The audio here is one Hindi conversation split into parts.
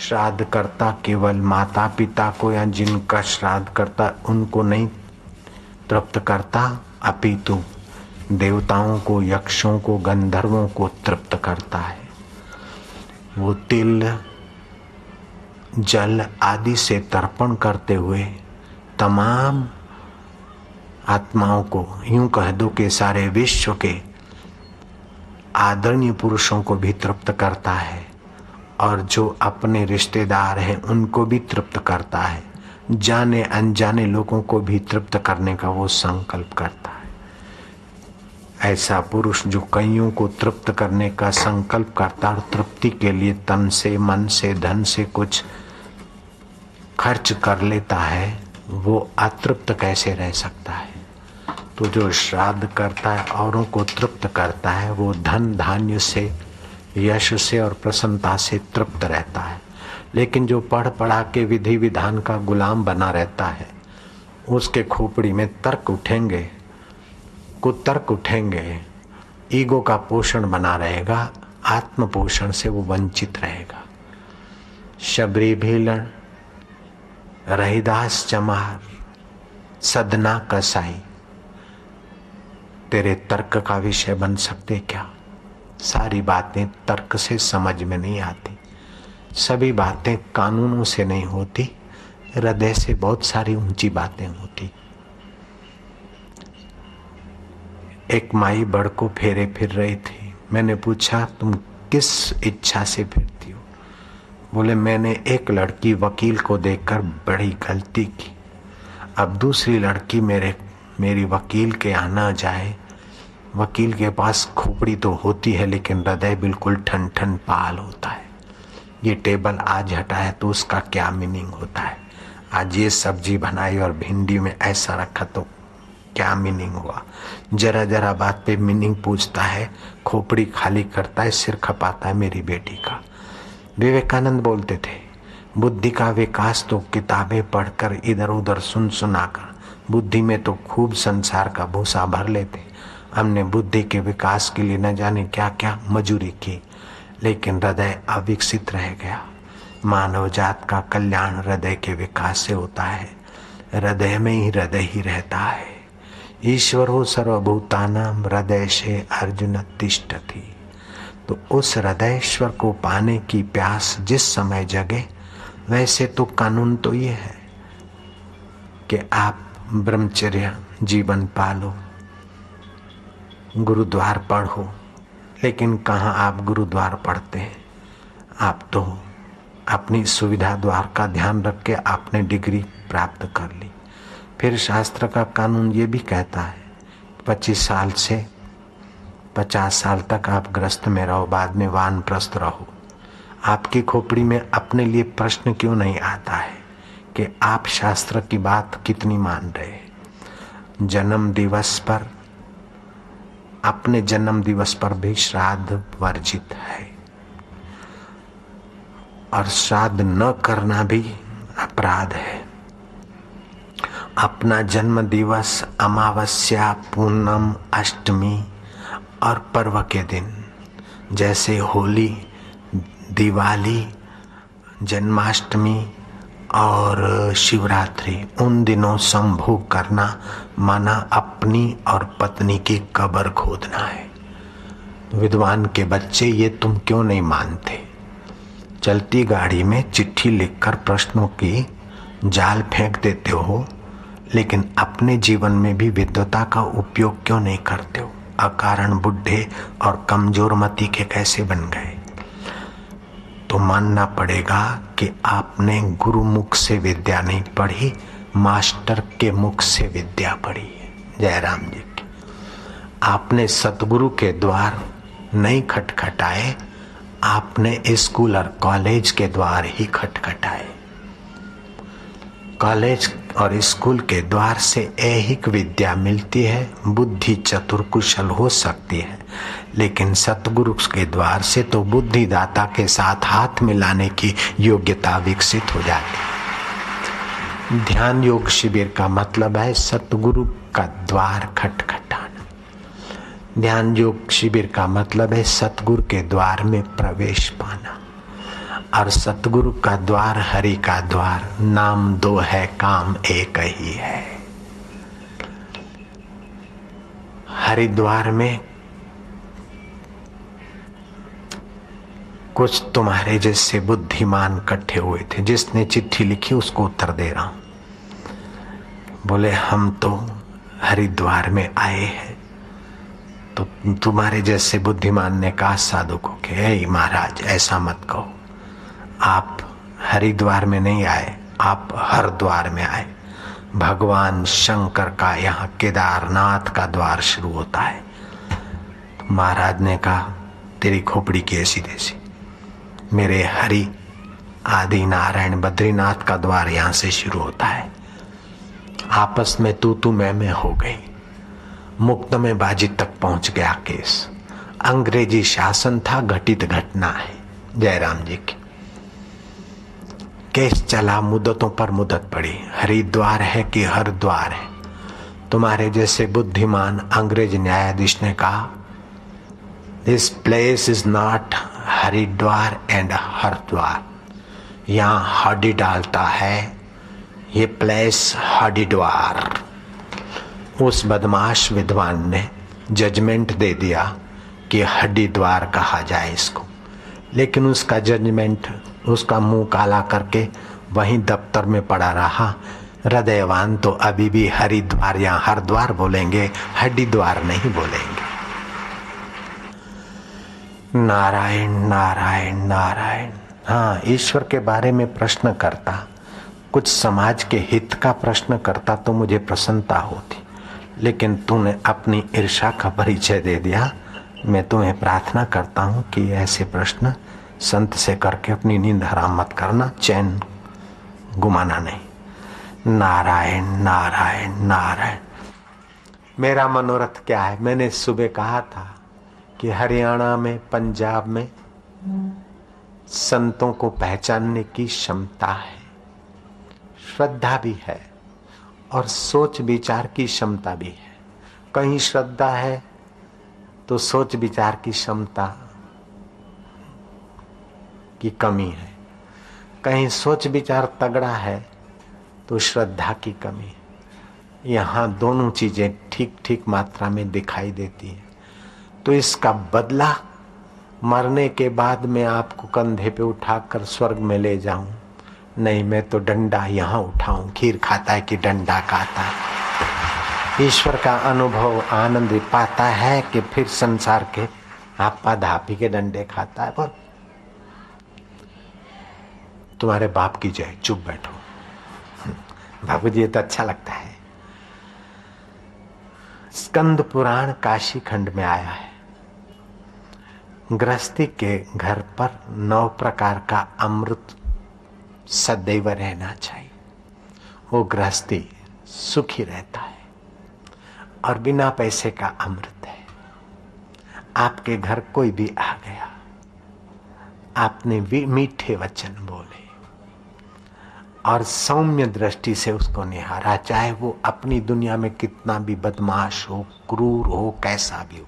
श्राद्ध करता केवल माता पिता को या जिनका श्राद्ध करता उनको नहीं तृप्त करता, अपितु देवताओं को, यक्षों को, गंधर्वों को तृप्त करता है। वो तिल जल आदि से तर्पण करते हुए तमाम आत्माओं को, यूं कह दो कि सारे विश्व के आदरणीय पुरुषों को भी तृप्त करता है और जो अपने रिश्तेदार हैं उनको भी तृप्त करता है, जाने अनजाने लोगों को भी तृप्त करने का वो संकल्प करता है। ऐसा पुरुष जो कईयों को तृप्त करने का संकल्प करता और तृप्ति के लिए तन से, मन से, धन से कुछ खर्च कर लेता है, वो अतृप्त कैसे रह सकता है? तो जो श्राद्ध करता है, औरों को तृप्त करता है, वो धन धान्य से, यश से और प्रसन्नता से तृप्त रहता है। लेकिन जो पढ़ पढ़ा के विधि विधान का गुलाम बना रहता है, उसके खोपड़ी में तर्क उठेंगे, कुतर्क उठेंगे, ईगो का पोषण बना रहेगा, आत्म पोषण से वो वंचित रहेगा। शबरी भीलन, रहीदास चमार, सदना कसाई तेरे तर्क का विषय बन सकते क्या? सारी बातें तर्क से समझ में नहीं आती, सभी बातें कानूनों से नहीं होती, हृदय से बहुत सारी ऊंची बातें होती। एक माई बड़ को फेरे फिर रही थी। मैंने पूछा तुम किस इच्छा से फिरती हो? बोले मैंने एक लड़की वकील को देखकर बड़ी गलती की, अब दूसरी लड़की मेरी वकील के यहाँ न जाए। वकील के पास खोपड़ी तो होती है लेकिन हृदय बिल्कुल ठन ठन पाल होता है। ये टेबल आज हटाया तो उसका क्या मीनिंग होता है? आज ये सब्जी बनाई और भिंडी में ऐसा रखा तो क्या मीनिंग हुआ? जरा जरा बात पे मीनिंग पूछता है, खोपड़ी खाली करता है, सिर खपाता है मेरी बेटी का। विवेकानंद बोलते थे बुद्धि का विकास तो किताबें पढ़कर इधर उधर सुन सुनाकर, बुद्धि में तो खूब संसार का भूसा भर लेते। हमने बुद्धि के विकास के लिए न जाने क्या क्या मजूरी की, लेकिन हृदय अविकसित रह गया। मानव जात का कल्याण हृदय के विकास से होता है, हृदय में ही हृदय ही रहता है। ईश्वरो सर्वभूतानां हृदय से अर्जुन तिष्ठति। तो उस हृदयेश्वर को पाने की प्यास जिस समय जगे, वैसे तो कानून तो ये है कि आप ब्रह्मचर्य जीवन पालो, गुरुद्वार पढ़ो, लेकिन कहाँ आप गुरुद्वार पढ़ते हैं? आप तो अपनी सुविधा द्वार का ध्यान रख के आपने डिग्री प्राप्त कर ली। फिर शास्त्र का कानून ये भी कहता है 25 साल से 50 साल तक आप गृहस्थ में रहो, बाद में वानप्रस्थ रहो। आपकी खोपड़ी में अपने लिए प्रश्न क्यों नहीं आता है कि आप शास्त्र की बात कितनी मान रहे? जन्म दिवस पर, अपने जन्म दिवस पर भी श्राद्ध वर्जित है और श्राद्ध न करना भी अपराध है। अपना जन्म दिवस अमावस्या, पूनम, अष्टमी और पर्व के दिन, जैसे होली, दिवाली, जन्माष्टमी और शिवरात्रि, उन दिनों संभोग करना माना अपनी और पत्नी की कब्र खोदना है। विद्वान के बच्चे ये तुम क्यों नहीं मानते? चलती गाड़ी में चिट्ठी लिखकर प्रश्नों की जाल फेंक देते हो, लेकिन अपने जीवन में भी विद्वता का उपयोग क्यों नहीं करते हो? अकारण बुढ़े और कमजोर मति के कैसे बन गए? तो मानना पड़ेगा कि आपने गुरु मुख से विद्या नहीं पढ़ी, मास्टर के मुख से विद्या पढ़ी है। जयराम जी की। आपने सतगुरु के द्वार नहीं खटखटाए, आपने स्कूल और कॉलेज के द्वार ही खटखटाए। कॉलेज और स्कूल के द्वार से ऐहिक विद्या मिलती है, बुद्धि चतुर कुशल हो सकती है, लेकिन सतगुरु के द्वार से तो बुद्धि दाता के साथ हाथ मिलाने की योग्यता विकसित हो जाती है। ध्यान योग शिविर का मतलब है सतगुरु का द्वार खटखटाना। ध्यान योग शिविर का मतलब है सतगुरु के द्वार में प्रवेश पाना। और सतगुरु का द्वार हरि का द्वार, नाम दो है काम एक ही है। हरिद्वार में कुछ तुम्हारे जैसे बुद्धिमान इकट्ठे हुए थे, जिसने चिट्ठी लिखी उसको उत्तर दे रहा हूं। बोले हम तो हरिद्वार में आए हैं। तो तुम्हारे जैसे बुद्धिमान ने कहा साधु को कि हे महाराज ऐसा मत कहो, आप हरिद्वार में नहीं आए, आप हरद्वार में आए। भगवान शंकर का यहाँ केदारनाथ का द्वार शुरू होता है। तो महाराज ने कहा तेरी खोपड़ी की ऐसी तैसी, मेरे हरि आदि नारायण बद्रीनाथ का द्वार यहाँ से शुरू होता है। आपस में तू मैं हो गई, मुकदमेबाजी तक पहुंच गया केस। अंग्रेजी शासन था, घटित घटना है जयराम जी की। केस चला, मुद्दतों पर मुद्दत पड़ी। हरिद्वार है कि हरद्वार है? तुम्हारे जैसे बुद्धिमान अंग्रेज न्यायाधीश ने कहा this place is not Haridwar and Hardwar, यहाँ हड्डी डालता है, ये प्लेस हरिद्वार। उस बदमाश विद्वान ने जजमेंट दे दिया कि हरिद्वार कहा जाए इसको, लेकिन उसका जजमेंट उसका मुंह काला करके वहीं दफ्तर में पड़ा रहा। हृदयवान तो अभी भी हरिद्वार या हरद्वार बोलेंगे, हरिद्वार नहीं बोलेंगे। नारायण नारायण नारायण। हाँ, ईश्वर के बारे में प्रश्न करता, कुछ समाज के हित का प्रश्न करता तो मुझे प्रसन्नता होती, लेकिन तूने अपनी ईर्ष्या का परिचय दे दिया। मैं तुम्हें प्रार्थना करता हूं कि ऐसे प्रश्न संत से करके अपनी नींद हराम मत करना, चैन गुमाना नहीं। नारायण नारायण नारायण। मेरा मनोरथ क्या है? मैंने सुबह कहा था कि हरियाणा में, पंजाब में संतों को पहचानने की क्षमता है, श्रद्धा भी है और सोच विचार की क्षमता भी है। कहीं श्रद्धा है तो सोच विचार की क्षमता की कमी है, कहीं सोच विचार तगड़ा है तो श्रद्धा की कमी है। यहाँ दोनों चीजें ठीक ठीक मात्रा में दिखाई देती है। तो इसका बदला मरने के बाद मैं आपको कंधे पे उठाकर स्वर्ग में ले जाऊं? नहीं, मैं तो डंडा यहाँ उठाऊं। खीर खाता है कि डंडा खाता है? ईश्वर का अनुभव आनंद पाता है कि फिर संसार के आपा धापी के डंडे खाता है? पर तुम्हारे बाप की जय, चुप बैठो। बाबू जी, ये तो अच्छा लगता है। स्कंद पुराण काशी खंड में आया है। गृहस्थी के घर पर 9 प्रकार का अमृत सदैव रहना चाहिए। वो गृहस्थी सुखी रहता है और बिना पैसे का अमृत है। आपके घर कोई भी आ गया, आपने मीठे वचन बोले और सौम्य दृष्टि से उसको निहारा, चाहे वो अपनी दुनिया में कितना भी बदमाश हो, क्रूर हो, कैसा भी हो,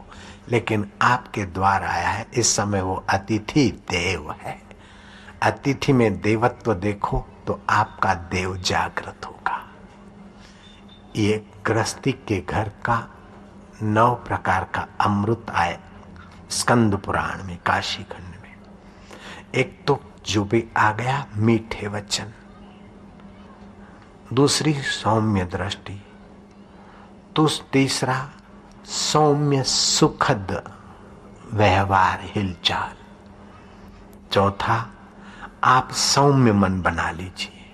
लेकिन आपके द्वार आया है। इस समय वो अतिथि देव है। अतिथि में देवत्व देखो तो आपका देव जागृत होगा। ये गृहस्थी के घर का 9 प्रकार का अमृत आए स्कंद पुराण में, काशी खंड में। एक तो जो भी आ गया मीठे वचन, दूसरी सौम्य दृष्टि, तो तीसरा सौम्य सुखद व्यवहार हिलचाल, चौथा आप सौम्य मन बना लीजिए।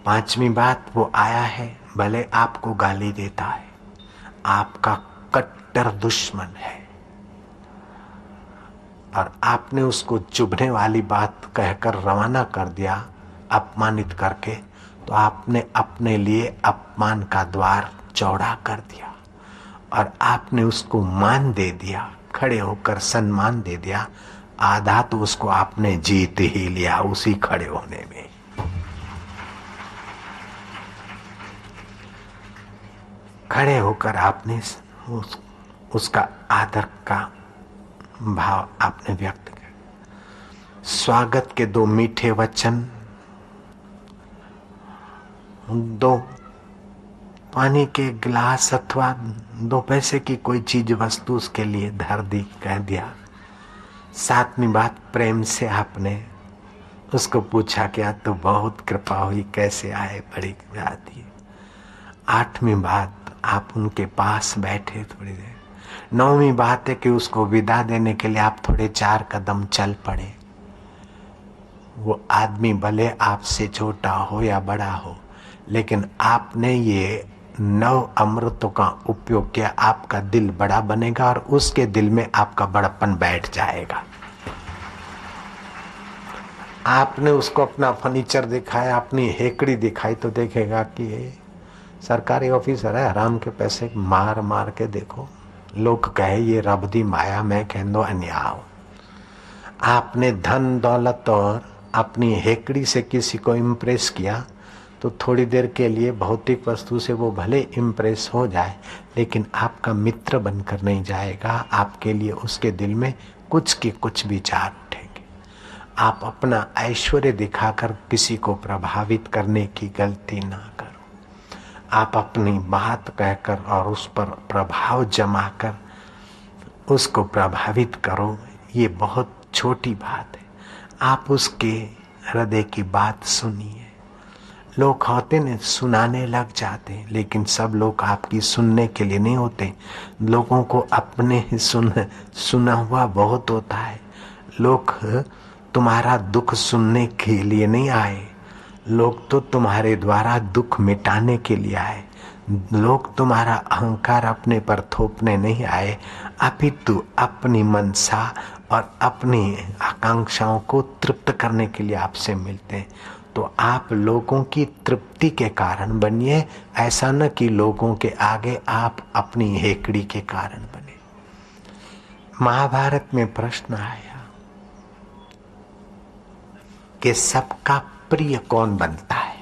5वीं बात, वो आया है भले आपको गाली देता है, आपका कट्टर दुश्मन है और आपने उसको चुभने वाली बात कहकर रवाना कर दिया, अपमानित करके, तो आपने अपने लिए अपमान का द्वार चौड़ा कर दिया और आपने उसको मान दे दिया, खड़े होकर सम्मान दे दिया। आधा तो उसको आपने जीत ही लिया उसी खड़े होने में। खड़े होकर आपने उसका आदर का भाव आपने व्यक्त किया। स्वागत के 2 मीठे वचन, 2 पानी के गिलास अथवा 2 पैसे की कोई चीज वस्तु उसके लिए धर दी, कह दिया। 7वीं बात, प्रेम से आपने उसको पूछा क्या तो बहुत कृपा हुई, कैसे आए, बड़ी बात है। 8वीं बात, आप उनके पास बैठे थोड़ी देर। 9वीं बात है कि उसको विदा देने के लिए आप थोड़े 4 कदम चल पड़े। वो आदमी भले आपसे छोटा हो या बड़ा हो, लेकिन आपने ये 9 अमृतों का उपयोग किया, आपका दिल बड़ा बनेगा और उसके दिल में आपका बड़प्पन बैठ जाएगा। आपने उसको अपना फर्नीचर दिखाया, अपनी हेकड़ी दिखाई तो देखेगा कि ये सरकारी ऑफिसर है, हराम के पैसे मार मार के देखो, लोग कहे ये रब दी माया, मैं कहूँ अन्याय। आपने धन दौलत और अपनी हेकड़ी से किसी को इम्प्रेस किया तो थोड़ी देर के लिए भौतिक वस्तु से वो भले इम्प्रेस हो जाए, लेकिन आपका मित्र बनकर नहीं जाएगा। आपके लिए उसके दिल में कुछ के कुछ विचार उठेंगे। आप अपना ऐश्वर्य दिखाकर किसी को प्रभावित करने की गलती ना करो। आप अपनी बात कहकर और उस पर प्रभाव जमाकर उसको प्रभावित करो, ये बहुत छोटी बात है। आप उसके हृदय की बात सुनिए। लोग होते ने सुनाने लग जाते, लेकिन सब लोग आपकी सुनने के लिए नहीं होते। लोगों को अपने सुना हुआ बहुत होता है। लोग तुम्हारा दुख सुनने के लिए नहीं आए, लोग तो तुम्हारे द्वारा दुख मिटाने के लिए आए। लोग तुम्हारा अहंकार अपने पर थोपने नहीं आए, अपितु अपनी मनसा और अपनी आकांक्षाओं को तृप्त करने के लिए आपसे मिलते हैं। तो आप लोगों की तृप्ति के कारण बनिए, ऐसा न कि लोगों के आगे आप अपनी हेकड़ी के कारण बने। महाभारत में प्रश्न आया कि सबका प्रिय कौन बनता है,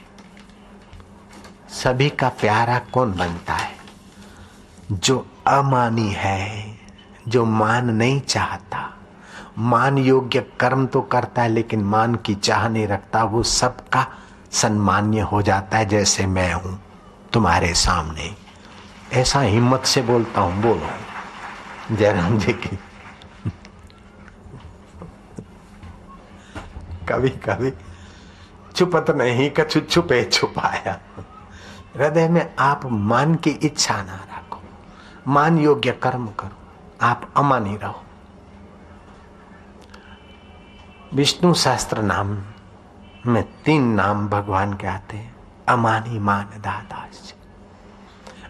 सभी का प्यारा कौन बनता है? जो अमानी है, जो मान नहीं चाहता, मान योग्य कर्म तो करता है लेकिन मान की चाह नहीं रखता, वो सबका सम्मान्य हो जाता है। जैसे मैं हूं तुम्हारे सामने, ऐसा हिम्मत से बोलता हूं। बोलो जयराम जी की। कभी कभी छुपत नहीं कछु छुपे छुपाया। हृदय में आप मान की इच्छा ना रखो, मान योग्य कर्म करो, आप अमानी रहो। विष्णु सहस्त्र नाम में 3 नाम भगवान के आते हैं। अमानी, मान, दादास।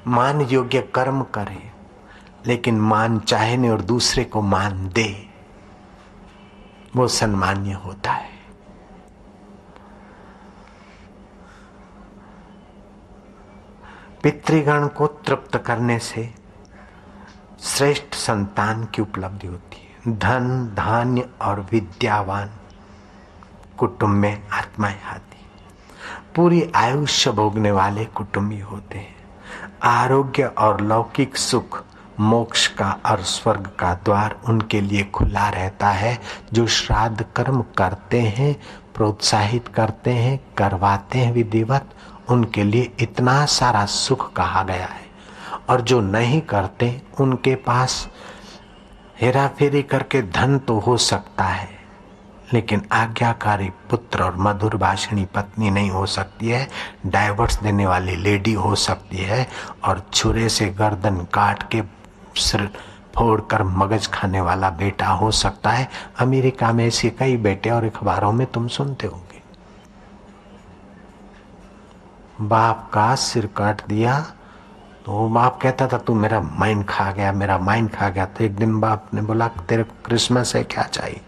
मान योग्य कर्म करे, लेकिन मान चाहे नहीं और दूसरे को मान दे, वो सम्मान्य होता है। पितृगण को तृप्त करने से श्रेष्ठ संतान की उपलब्धि होती है। धन, धान्य और विद्यावान कुटुंब में आत्माएं आती, पूरी आयुष्य भोगने वाले कुटुंबी होते हैं। आरोग्य और लौकिक सुख, मोक्ष का और स्वर्ग का द्वार उनके लिए खुला रहता है। जो श्राद्ध कर्म करते हैं, प्रोत्साहित करते हैं, करवाते हैं विधिवत, उनके लिए इतना सारा सुख कहा गया है। और जो नहीं करते, उनके पास हेरा फेरी करके धन तो हो सकता है, लेकिन आज्ञाकारी पुत्र और मधुर भाषणी पत्नी नहीं हो सकती है। डाइवर्स देने वाली लेडी हो सकती है, और छुरे से गर्दन काट के सिर फोड़कर मगज खाने वाला बेटा हो सकता है। अमेरिका में ऐसे कई बेटे और अखबारों में तुम सुनते होंगे। बाप का सिर काट दिया तो बाप कहता था तू मेरा माइंड खा गया, मेरा माइंड खा गया। तो एक दिन बाप ने बोला तेरे को क्रिसमस है, क्या चाहिए?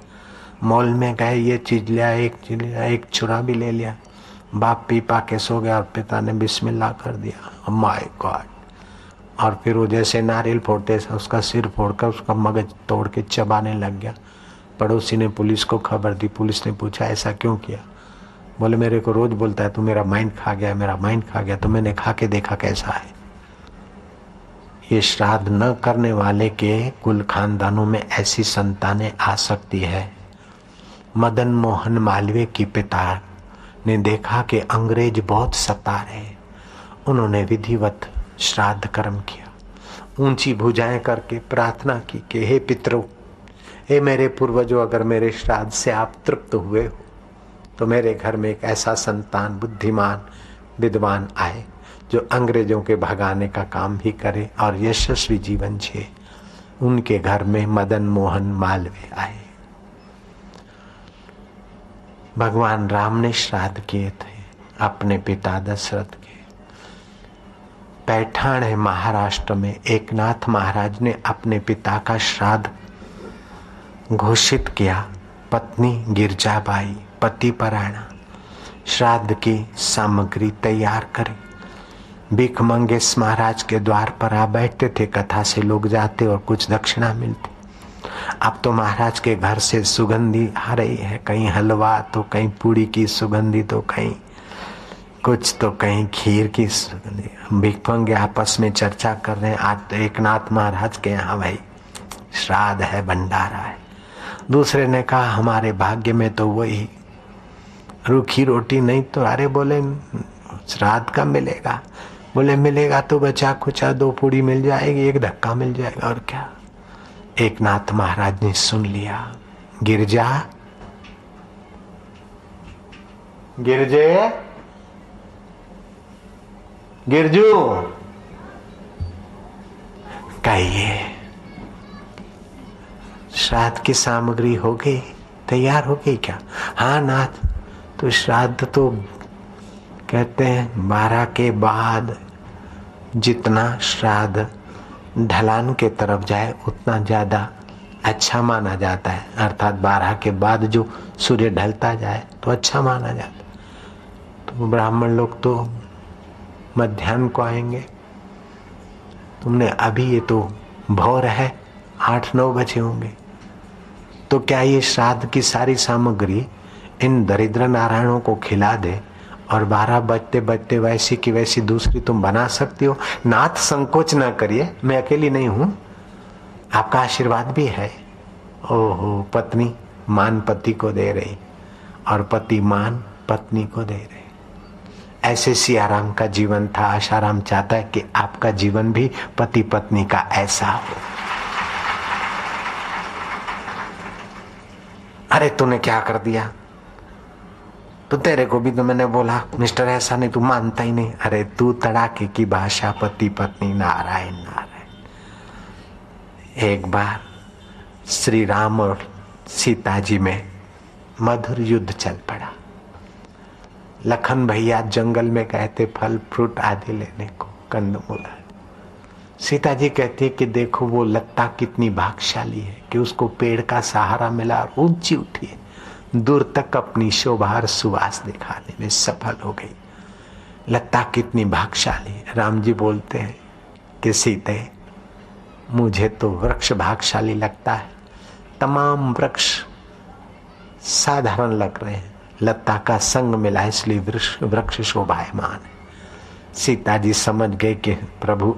मॉल में गए, ये चीज लिया, एक चीज लिया, एक छुरा भी ले लिया। बाप पी पा के सो गया और पिता ने बिस्मिल्लाह कर दिया। My God. और फिर वो जैसे नारियल फोड़ते उसका सिर फोड़कर उसका मगज तोड़ के चबाने लग गया। पड़ोसी ने पुलिस को खबर दी। पुलिस ने पूछा ऐसा क्यों किया? बोले मेरे को रोज बोलता है तू मेरा माइंड खा गया, मेरा माइंड खा गया। तो मैंने खा के देखा कैसा है। ये श्राद्ध न करने वाले के कुल खानदानों में ऐसी संतानें आ सकती है मदन मोहन मालवीय की पिता ने देखा कि अंग्रेज बहुत सता रहे। उन्होंने विधिवत श्राद्ध कर्म किया, ऊंची भुजाएं करके प्रार्थना की कि हे पितरों, हे मेरे पूर्वजों, अगर मेरे श्राद्ध से आप तृप्त हुए हो तो मेरे घर में एक ऐसा संतान बुद्धिमान विद्वान आए जो अंग्रेजों के भगाने का भी भी करे और यशस्वी जीवन जिए। उनके घर में मदन मोहन मालवीय आए। भगवान राम ने श्राद्ध किए थे अपने पिता दशरथ के। पैठाण है महाराष्ट्र में, एकनाथ महाराज ने अपने पिता का श्राद्ध घोषित किया। पत्नी गिरजाबाई पति परायणा श्राद्ध की सामग्री तैयार करी। भीख मंगेश महाराज के द्वार पर आ बैठते थे, कथा से लोग जाते और कुछ दक्षिणा मिलती। अब तो महाराज के घर से सुगंधी आ रही है, कहीं हलवा तो कहीं पूड़ी की सुगंधी, तो कहीं कुछ तो कहीं खीर की सुगंधी। भीख मंगे आपस में चर्चा कर रहे हैं, आज तो एकनाथ महाराज के यहाँ भाई श्राद्ध है, भंडारा है। दूसरे ने कहा हमारे भाग्य में तो वही रूखी रोटी नहीं तो, अरे बोले श्राद्ध का मिलेगा, बोले मिलेगा तो बचा खुचा 2 पूड़ी मिल जाएगी, 1 धक्का मिल जाएगा और क्या। एकनाथ महाराज ने सुन लिया। गिरजा, गिरजे, गिरजू, कहिए श्राद्ध की सामग्री हो गई, तैयार हो गई क्या? हाँ नाथ, तो श्राद्ध तो कहते हैं 12 के बाद जितना श्राद्ध ढलान के तरफ जाए उतना ज्यादा अच्छा माना जाता है, अर्थात 12 के बाद जो सूर्य ढलता जाए तो अच्छा माना जाता है। तो ब्राह्मण लोग तो मध्याह्न को आएंगे, तुमने अभी ये तो भोर है, 8-9 बजे होंगे, तो क्या ये श्राद्ध की सारी सामग्री इन दरिद्र नारायणों को खिला दे और 12 बजते बजते वैसी की वैसी दूसरी तुम बना सकती हो? नाथ संकोच ना करिए, मैं अकेली नहीं हूं, आपका आशीर्वाद भी है। ओहो, पत्नी मान पति को दे रही और पति मान पत्नी को दे रहे। ऐसे सियाराम का जीवन था। आशाराम चाहता है कि आपका जीवन भी पति पत्नी का ऐसा हो। अरे तूने क्या कर दिया, तो तेरे को भी तो मैंने बोला मिस्टर ऐसा नहीं, तू मानता ही नहीं। अरे तू तड़ाके की भाषा, पति पत्नी नारायण नारायण। एक बार श्री राम और सीता जी में मधुर युद्ध चल पड़ा। लखन भैया जंगल में गए थे फल फ्रूट आदि लेने को, कंदमूल। सीता जी कहती है कि देखो वो लता कितनी भाग्यशाली है कि उसको पेड़ का सहारा मिला और ऊंची उठी है, दूर तक अपनी शोभा और सुवास दिखाने में सफल हो गई। लता कितनी भाग्यशाली है। राम जी बोलते हैं कि सीते, मुझे तो वृक्ष भाग्यशाली लगता है, तमाम वृक्ष साधारण लग रहे हैं, लता का संग मिला इसलिए वृक्ष शोभायमान है। सीता जी समझ गए कि प्रभु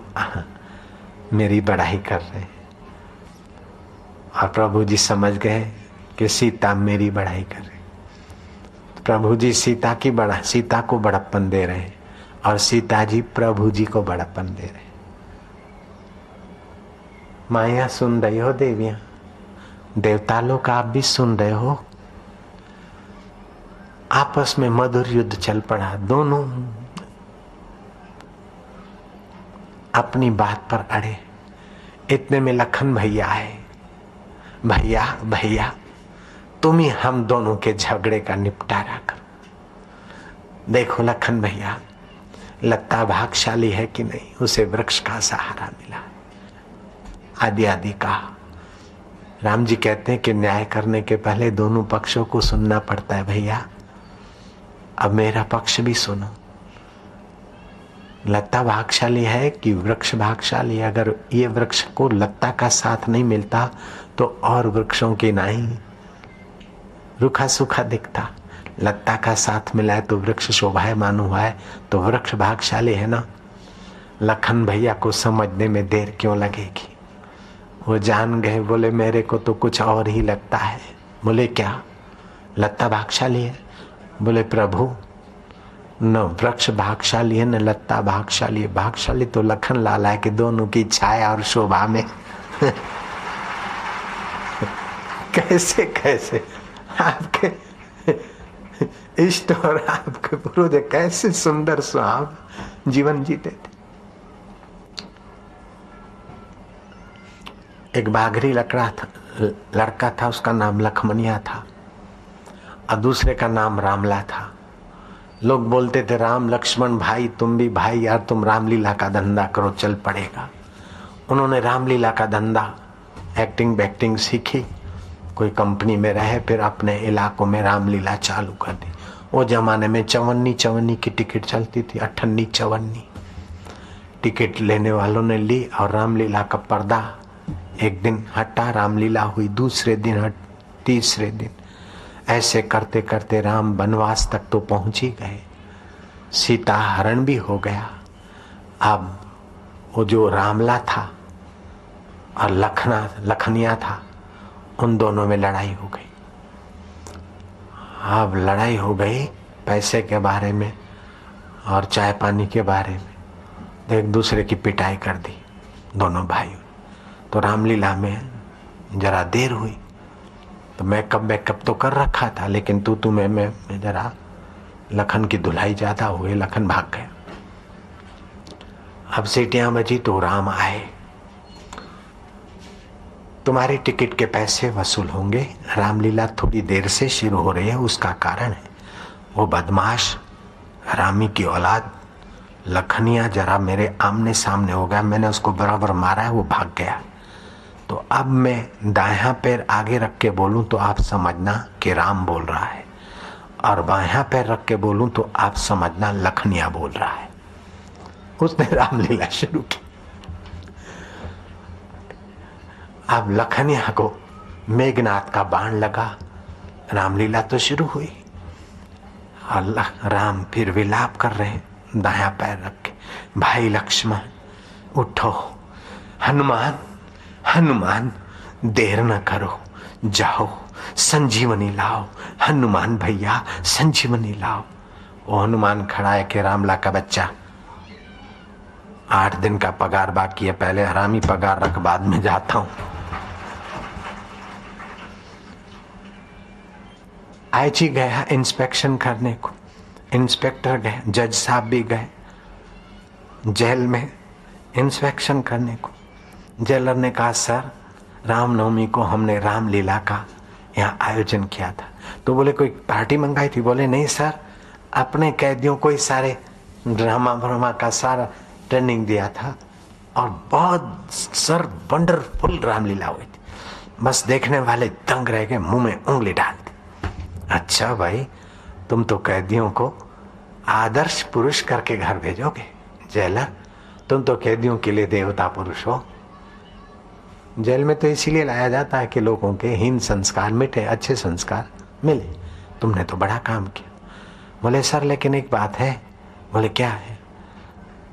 मेरी बड़ाई कर रहे हैं, और प्रभु जी समझ गए कि सीता मेरी बड़ाई कर रही। प्रभु जी सीता को बड़प्पन दे रहे हैं और सीता जी प्रभु जी को बड़प्पन दे रहे हैं। माया सुन रही हो देवियां, देवता लोग आप भी सुन रहे हो। आपस में मधुर युद्ध चल पड़ा, दोनों अपनी बात पर अड़े। इतने में लखन भैया आए। भैया भैया तुम ही हम दोनों के झगड़े का निपटारा करो। देखो लखन भैया, लता भाग्यशाली है कि नहीं, उसे वृक्ष का सहारा मिला, आदि आदि कहा। राम जी कहते हैं कि न्याय करने के पहले दोनों पक्षों को सुनना पड़ता है। भैया अब मेरा पक्ष भी सुनो। लता भाग्यशाली है कि वृक्ष भाग्यशाली है? अगर ये वृक्ष को लता का साथ नहीं मिलता तो और वृक्षों के नहीं रूखा सूखा दिखता। लता का साथ मिला है तो वृक्ष शोभायमान हुआ है, तो वृक्ष भाग्यशाली है ना। लखन भैया को समझने में देर क्यों लगेगी, वो जान गए। बोले मेरे को तो कुछ और ही लगता है। बोले क्या? लत्ता भागशाली है? बोले प्रभु न वृक्ष भागशाली है न लत्ता भागशाली है, भागशाली तो लखन लाला है कि दोनों की छाया और शोभा में कैसे कैसे आपके इष्ट और आपके गुरुदेव कैसे सुंदर सुहाव जीवन जीते थे। एक बाघरी लड़का था, उसका नाम लखमनिया था और दूसरे का नाम रामला था। लोग बोलते थे राम लक्ष्मण भाई, तुम भी भाई यार, तुम रामलीला का धंधा करो चल पड़ेगा। उन्होंने रामलीला का धंधा एक्टिंग बैक्टिंग सीखी, कोई कंपनी में रहे, फिर अपने इलाकों में रामलीला चालू कर दी। वो जमाने में 54 की टिकट चलती थी, 58 54 टिकट लेने वालों ने ली और रामलीला का पर्दा एक दिन हटा, रामलीला हुई, दूसरे दिन हट, तीसरे दिन, ऐसे करते करते राम वनवास तक तो पहुंच ही गए, सीता हरण भी हो गया। अब वो जो रामला था और लखनिया था, उन दोनों में लड़ाई हो गई। अब लड़ाई हो गई पैसे के बारे में और चाय पानी के बारे में, तो एक दूसरे की पिटाई कर दी दोनों भाइयों। तो रामलीला में जरा देर हुई तो मेकअप तो कर रखा था, लेकिन तू मैं जरा लखन की धुलाई ज्यादा हो गई, लखन भाग गया। अब सीटियां बजी तो राम आए, तुम्हारी टिकट के पैसे वसूल होंगे, रामलीला थोड़ी देर से शुरू हो रही है, उसका कारण है वो बदमाश रामी की औलाद लखनिया जरा मेरे आमने सामने हो गया, मैंने उसको बराबर मारा है, वो भाग गया। तो अब मैं दायां पैर आगे रख के बोलूं तो आप समझना कि राम बोल रहा है, और बायां पैर रख के बोलूं तो आप समझना लखनिया बोल रहा है। उसने रामलीला शुरू की। अब लखनिया को मेघनाथ का बाण लगा, रामलीला तो शुरू हुई। अल्लाह राम फिर विलाप कर रहे हैं दायां पैर रख के, भाई लक्ष्मण उठो, हनुमान हनुमान देर न करो, जाओ संजीवनी लाओ, हनुमान भैया संजीवनी लाओ। वो हनुमान खड़ा है कि रामला का बच्चा 8 दिन का पगार बाकी है, पहले हरामी पगार रख, बाद में जाता हूं। आईजी गया इंस्पेक्शन करने को, इंस्पेक्टर गए, जज साहब भी गए जेल में इंस्पेक्शन करने को। जेलर ने कहा सर रामनवमी को हमने रामलीला का यहाँ आयोजन किया था। तो बोले कोई पार्टी मंगाई थी? बोले नहीं सर, अपने कैदियों को ही सारे ड्रामा का सारा ट्रेनिंग दिया था और बहुत सर वंडरफुल रामलीला हुई थी, बस देखने वाले दंग रह गए, मुंह में उंगली डाल दी। अच्छा भाई, तुम तो कैदियों को आदर्श पुरुष करके घर भेजोगे जेलर, तुम तो कैदियों के लिए देवता पुरुष हो। जेल में तो इसीलिए लाया जाता है कि लोगों के हीन संस्कार मिटे, अच्छे संस्कार मिले। तुमने तो बड़ा काम किया। बोले सर लेकिन एक बात है। बोले क्या है?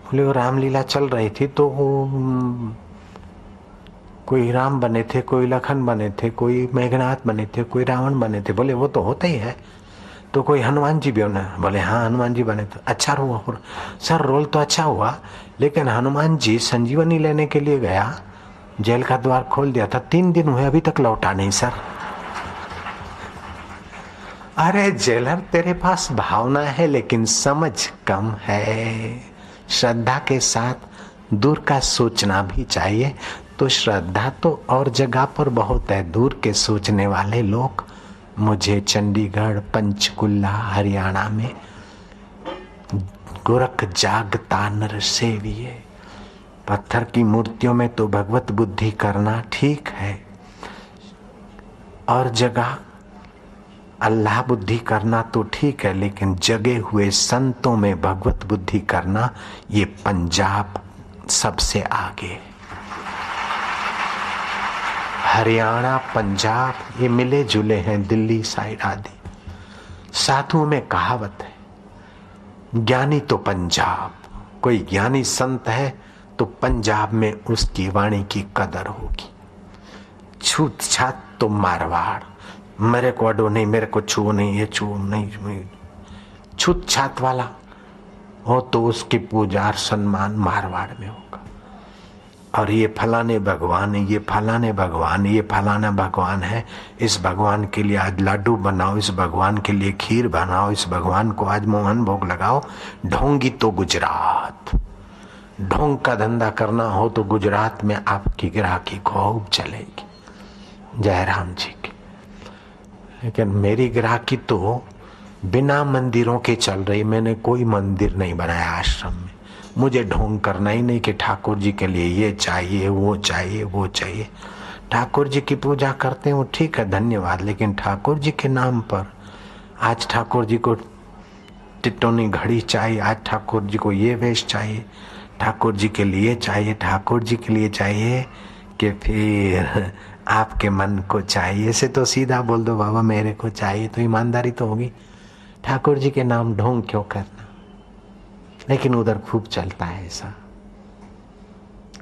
बोले वो रामलीला चल रही थी तो कोई राम बने थे, कोई लखन बने थे, कोई मेघनाथ बने थे, कोई रावण बने थे। बोले वो तो होता ही है, तो कोई हनुमान जी भी होना? बोले हाँ हनुमान जी बने थे। अच्छा हुआ सर, रोल तो अच्छा हुआ, लेकिन हनुमान जी संजीवनी लेने के लिए गया, जेल का द्वार खोल दिया था, 3 दिन हुए अभी तक लौटा नहीं सर। अरे जेलर तेरे पास भावना है लेकिन समझ कम है। श्रद्धा के साथ दूर का सोचना भी चाहिए। तो श्रद्धा तो और जगह पर बहुत है, दूर के सोचने वाले लोग मुझे चंडीगढ़, पंचकुला, हरियाणा में गोरख जागता नर सेविये, पत्थर की मूर्तियों में तो भगवत बुद्धि करना ठीक है, और जगह अल्लाह बुद्धि करना तो ठीक है, लेकिन जगे हुए संतों में भगवत बुद्धि करना ये पंजाब सबसे आगे। हरियाणा, पंजाब ये मिले जुले हैं, दिल्ली साइड आदि। साधुओं में कहावत है, ज्ञानी तो पंजाब, कोई ज्ञानी संत है तो पंजाब में उसकी वाणी की कदर होगी। छूत छात तो मारवाड़, मेरे को अडो नहीं, मेरे को छुओ नहीं, ये छुओ नहीं, छूत छात वाला हो तो उसकी पूजा और सम्मान मारवाड़ में होगा। और ये फलाने भगवान है, ये फलाने भगवान, ये फलाना भगवान है, इस भगवान के लिए आज लड्डू बनाओ, इस भगवान के लिए खीर बनाओ, इस भगवान को आज मोहन भोग लगाओ। ढोंगी तो गुजरात, ढोंग का धंधा करना हो तो गुजरात में आपकी ग्राहकी खूब चलेगी, जयराम जी की। लेकिन मेरी ग्राहकी तो बिना मंदिरों के चल रही। मैंने कोई मंदिर नहीं बनाया आश्रम में। मुझे ढोंग करना ही नहीं कि ठाकुर जी के लिए ये चाहिए, वो चाहिए, वो चाहिए। ठाकुर जी की पूजा करते हैं वो ठीक है, धन्यवाद, लेकिन ठाकुर जी के नाम पर आज ठाकुर जी को टिटोनी घड़ी चाहिए, आज ठाकुर जी को ये वेश चाहिए, ठाकुर जी के लिए चाहिए, ठाकुर जी के लिए चाहिए कि फिर आपके मन को चाहिए से तो सीधा बोल दो बाबा मेरे को चाहिए, तो ईमानदारी तो होगी। ठाकुर जी के नाम ढोंग क्यों करना? लेकिन उधर खूब चलता है ऐसा।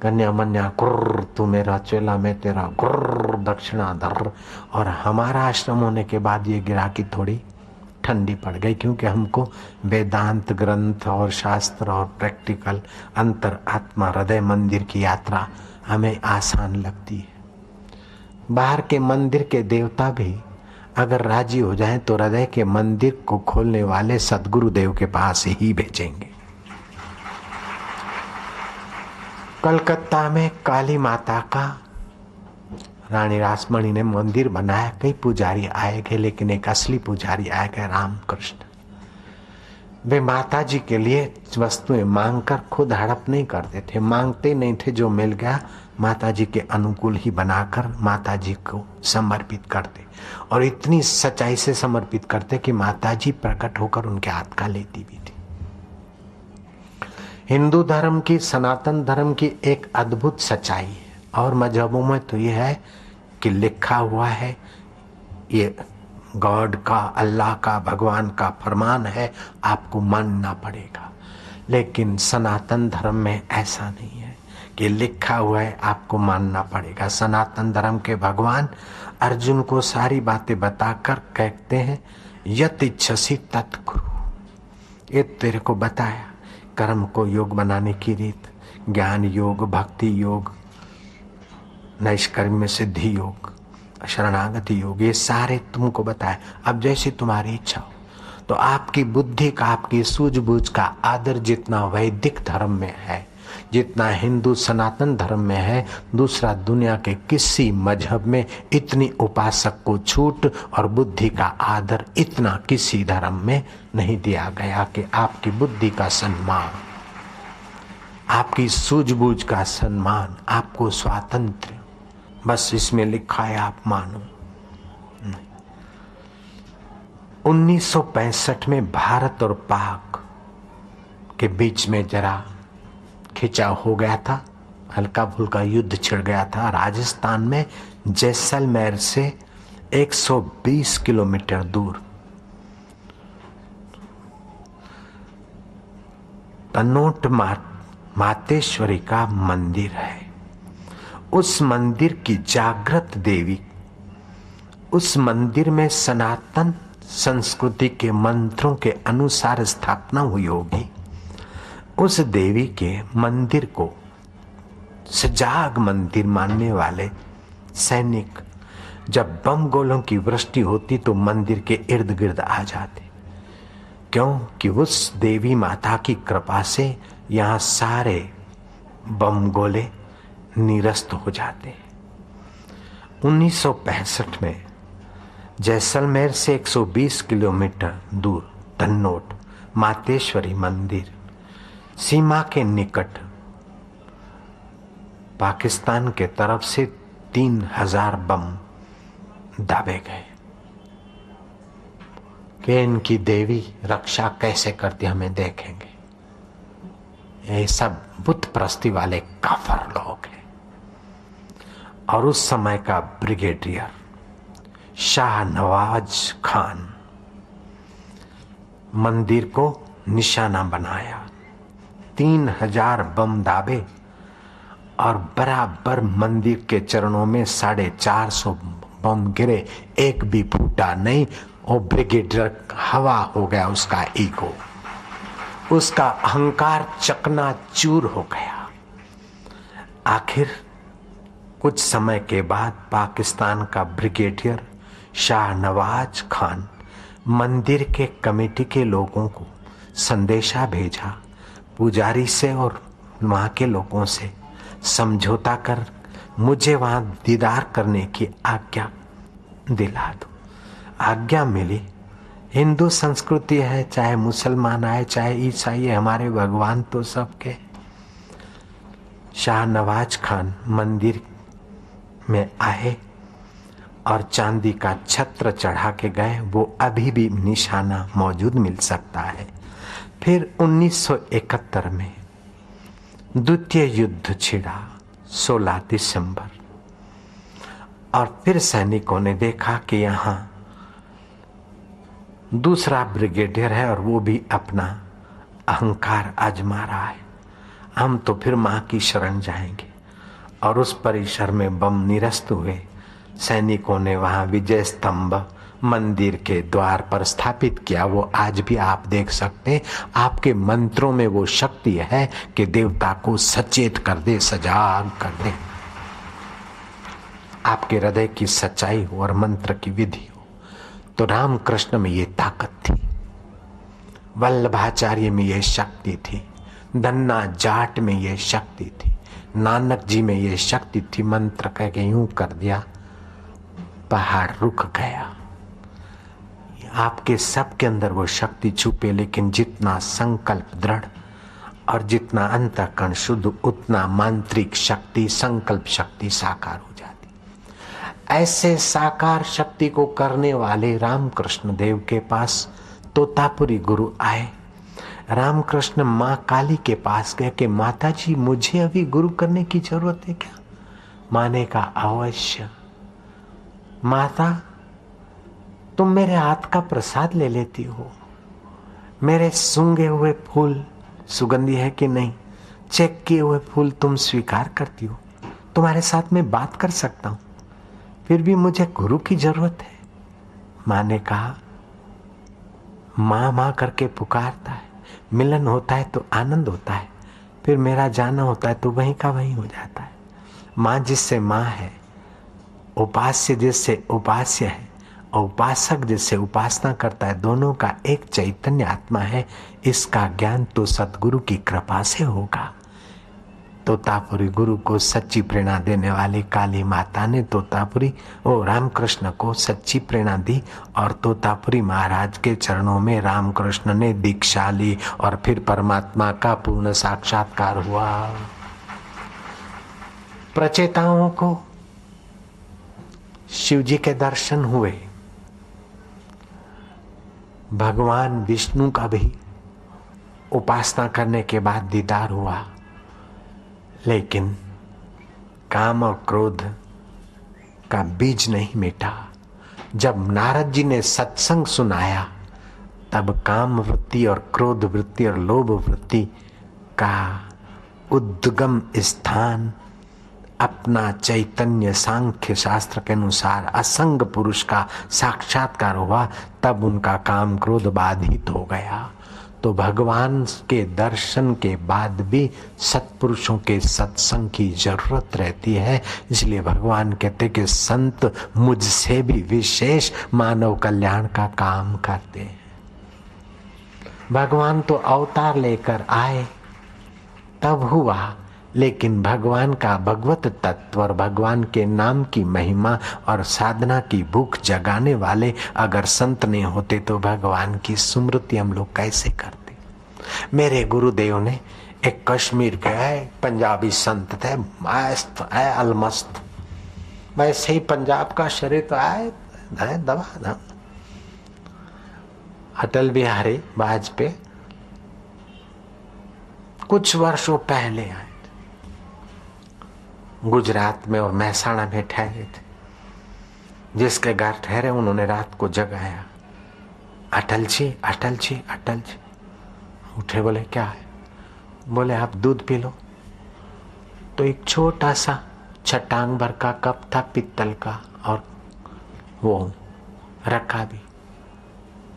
कन्या मन्या कुर्र, तू मेरा चेला मैं तेरा कुर्र, दक्षिणा धर। और हमारा आश्रम होने के बाद ये गिराकी थोड़ी ठंडी पड़ गई, क्योंकि हमको वेदांत ग्रंथ और शास्त्र और प्रैक्टिकल अंतर आत्मा हृदय मंदिर की यात्रा हमें आसान लगती है। बाहर के मंदिर के देवता भी अगर राजी हो जाएं तो हृदय के मंदिर को खोलने वाले सद्गुरु देव के पास ही भेजेंगे। कलकत्ता में काली माता का रानी रासमणी ने मंदिर बनाया, कई पुजारी आए गए, लेकिन एक असली पुजारी आए गए, रामकृष्ण। वे माता जी के लिए वस्तुएं मांगकर खुद हड़प नहीं करते थे, मांगते नहीं थे, जो मिल गया माता जी के अनुकूल ही बनाकर माता जी को समर्पित करते। और इतनी सच्चाई से समर्पित करते कि माता जी प्रकट होकर उनके हाथ का लेती भी थी। हिंदू धर्म की, सनातन धर्म की एक अद्भुत सच्चाई है, और मजहबों में तो यह है कि लिखा हुआ है, ये गॉड का, अल्लाह का, भगवान का फरमान है, आपको मानना पड़ेगा। लेकिन सनातन धर्म में ऐसा नहीं है कि लिखा हुआ है आपको मानना पड़ेगा। सनातन धर्म के भगवान अर्जुन को सारी बातें बताकर कहते हैं यत इच्छसि तत् कुरु। ये तेरे को बताया कर्म को योग बनाने की रीत, ज्ञान योग, भक्ति योग, नैष्कर्म्य सिद्धि योग, शरणागति योग, ये सारे तुमको बताए। अब जैसी तुम्हारी इच्छा हो। तो आपकी बुद्धि का, आपकी सूझबूझ का आदर जितना वैदिक धर्म में है, जितना हिंदू सनातन धर्म में है, दूसरा दुनिया के किसी मजहब में इतनी उपासक को छूट और बुद्धि का आदर इतना किसी धर्म में नहीं दिया गया कि आपकी बुद्धि का सम्मान, आपकी सूझबूझ का सम्मान, आपको स्वातंत्र, बस इसमें लिखा है आप मानो। 1965 में भारत और पाक के बीच में जरा खिंचाव हो गया था, हल्का फुल्का युद्ध छिड़ गया था। राजस्थान में जैसलमेर से 120 किलोमीटर दूर तनोट मातेश्वरी का मंदिर है। उस मंदिर की जागृत देवी, उस मंदिर में सनातन संस्कृति के मंत्रों के अनुसार स्थापना हुई होगी। उस देवी के मंदिर को सजाग मंदिर मानने वाले सैनिक जब बम गोलों की वृष्टि होती तो मंदिर के इर्द गिर्द आ जाते, क्योंकि उस देवी माता की कृपा से यहाँ सारे बम गोले निरस्त हो जाते। 1965 में जैसलमेर से 120 किलोमीटर दूर तन्नोट मातेश्वरी मंदिर सीमा के निकट पाकिस्तान के तरफ से 3000 बम दाबे गए। कि इनकी देवी रक्षा कैसे करती हमें देखेंगे। ये सब बुत प्रस्ती वाले काफर लोग हैं। और उस समय का ब्रिगेडियर शाह नवाज खान मंदिर को निशाना बनाया, 3000 बम दाबे और बराबर मंदिर के चरणों में 450 बम गिरे, एक भी फूटा नहीं। वो ब्रिगेडियर हवा हो गया, उसका ईगो, उसका अहंकार चकनाचूर हो गया। आखिर कुछ समय के बाद पाकिस्तान का ब्रिगेडियर शाहनवाज खान मंदिर के कमेटी के लोगों को संदेशा भेजा, पुजारी से और वहाँ के लोगों से समझौता कर मुझे वहाँ दीदार करने की आज्ञा दिला दो। आज्ञा मिली। हिंदू संस्कृति है, चाहे मुसलमान आए चाहे ईसाई है, हमारे भगवान तो सबके। शाहनवाज खान मंदिर में आए और चांदी का छत्र चढ़ा के गए। वो अभी भी निशाना मौजूद मिल सकता है। फिर 1971 में द्वितीय युद्ध छिड़ा, 16 दिसंबर, और फिर सैनिकों ने देखा कि यहाँ दूसरा ब्रिगेडियर है और वो भी अपना अहंकार आजमा रहा है, हम तो फिर मां की शरण जाएंगे। और उस परिसर में बम निरस्त हुए। सैनिकों ने वहां विजय स्तंभ मंदिर के द्वार पर स्थापित किया। वो आज भी आप देख सकते हैं। आपके मंत्रों में वो शक्ति है कि देवता को सचेत कर दे, सजाग कर दे। आपके हृदय की सच्चाई हो और मंत्र की विधि हो। तो रामकृष्ण में ये ताकत थी, वल्लभाचार्य में ये शक्ति थी, धन्ना जाट में ये शक्ति थी, नानक जी में ये शक्ति थी। मंत्र कह के यूं कर दिया, पहाड़ रुक गया। आपके सबके अंदर वो शक्ति छुपे, लेकिन जितना संकल्प दृढ़ और जितना अंतःकरण शुद्ध, उतना मांत्रिक शक्ति, संकल्प शक्ति साकार हो जाती। ऐसे साकार शक्ति को करने वाले रामकृष्ण देव के पास तोतापुरी गुरु आए। रामकृष्ण माँ काली के पास गए कि माता जी मुझे अभी गुरु करने की जरूरत है क्या? माँ ने कहा अवश्य। माता तुम मेरे हाथ का प्रसाद ले लेती हो, मेरे सूंघे हुए फूल सुगंधी है कि नहीं, चेक किए हुए फूल तुम स्वीकार करती हो, तुम्हारे साथ में बात कर सकता हूं, फिर भी मुझे गुरु की जरूरत है। माँ ने कहा माँ माँ करके पुकारता है, मिलन होता है तो आनंद होता है, फिर मेरा जाना होता है तो वहीं का वहीं हो जाता है। माँ जिससे माँ है, उपास्य जिससे उपास्य है, और उपासक जिससे उपासना करता है, दोनों का एक चैतन्य आत्मा है। इसका ज्ञान तो सतगुरु की कृपा से होगा। तोतापुरी गुरु को सच्ची प्रेरणा देने वाली काली माता ने तोतापुरी रामकृष्ण को सच्ची प्रेरणा दी और तोतापुरी महाराज के चरणों में रामकृष्ण ने दीक्षा ली और फिर परमात्मा का पूर्ण साक्षात्कार हुआ। प्रचेताओं को शिव जी के दर्शन हुए, भगवान विष्णु का भी उपासना करने के बाद दीदार हुआ, लेकिन काम और क्रोध का बीज नहीं मिटा। जब नारद जी ने सत्संग सुनाया, तब काम वृत्ति और क्रोध वृत्ति और लोभ वृत्ति का उद्गम स्थान अपना चैतन्य सांख्य शास्त्र के अनुसार असंग पुरुष का साक्षात्कार हुआ। तब उनका काम क्रोध बाधित हो गया। तो भगवान के दर्शन के बाद भी सत्पुरुषों के सत्संग की जरूरत रहती है। इसलिए भगवान कहते कि संत मुझसे भी विशेष मानव कल्याण का काम करते हैं। भगवान तो अवतार लेकर आए तब हुआ, लेकिन भगवान का भगवत तत्व और भगवान के नाम की महिमा और साधना की भूख जगाने वाले अगर संत नहीं होते तो भगवान की स्मृति हम लोग कैसे करते। मेरे गुरुदेव ने एक कश्मीर के पंजाबी संत थे, मस्त है अलमस्त, वैसे ही पंजाब का शरीर तो आए दबा। अटल बिहारी वाजपेयी कुछ वर्षों पहले आए, गुजरात में और महसाणा में ठहरे थे। जिसके घर ठहरे उन्होंने रात को जगाया, अटल जी अटल जी अटल जी। उठे, बोले क्या है? बोले आप दूध पी लो। तो एक छोटा सा छटांग भर का कप था पित्तल का और वो रखा भी।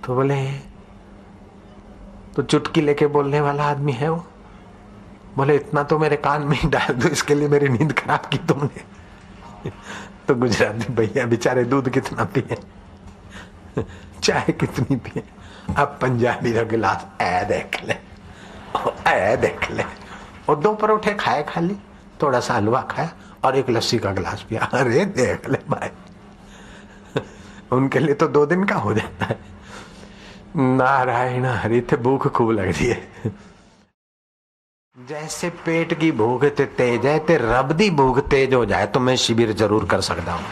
तो बोले तो चुटकी लेके बोलने वाला आदमी है वो। बोले इतना तो मेरे कान में ही डाल दो, इसके लिए मेरी नींद खराब की तुमने। तो गुजराती भैया बेचारे दूध कितना पिए, चाय कितनी पिए। अब पंजाबी का गिलास ऐ देख ले, ऐ देख ले। और 2 परोठे खाए खाली, थोड़ा सा हलवा खाया और एक लस्सी का गिलास पिया। अरे देख ले भाई, उनके लिए तो 2 दिन का हो जाता है। नारायण हरि, थे भूख खूब लग रही है। जैसे पेट की भूख ते तेज है, ते रब दी भूख तेज हो जाए तो मैं शिविर जरूर कर सकता हूं।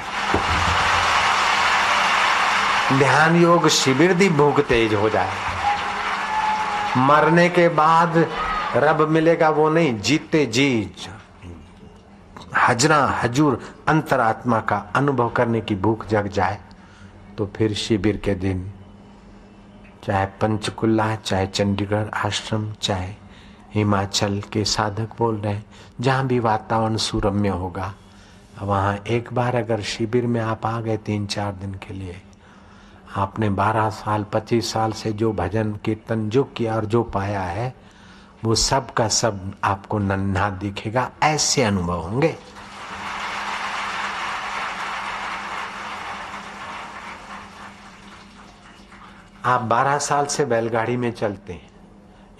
ध्यान योग शिविर दी भूख तेज हो जाए, मरने के बाद रब मिलेगा वो नहीं, जीते जी हजरा हजूर अंतरात्मा का अनुभव करने की भूख जग जाए तो फिर शिविर के दिन, चाहे पंचकुला, चाहे चंडीगढ़ आश्रम, चाहे हिमाचल के साधक बोल रहे हैं, जहां भी वातावरण सुरम्य होगा, वहां एक बार अगर शिविर में आप आ गए 3-4 दिन के लिए, आपने 12 साल 25 साल से जो भजन कीर्तन जो किया और जो पाया है, वो सब का सब आपको नन्हा दिखेगा। ऐसे अनुभव होंगे। आप 12 साल से बैलगाड़ी में चलते हैं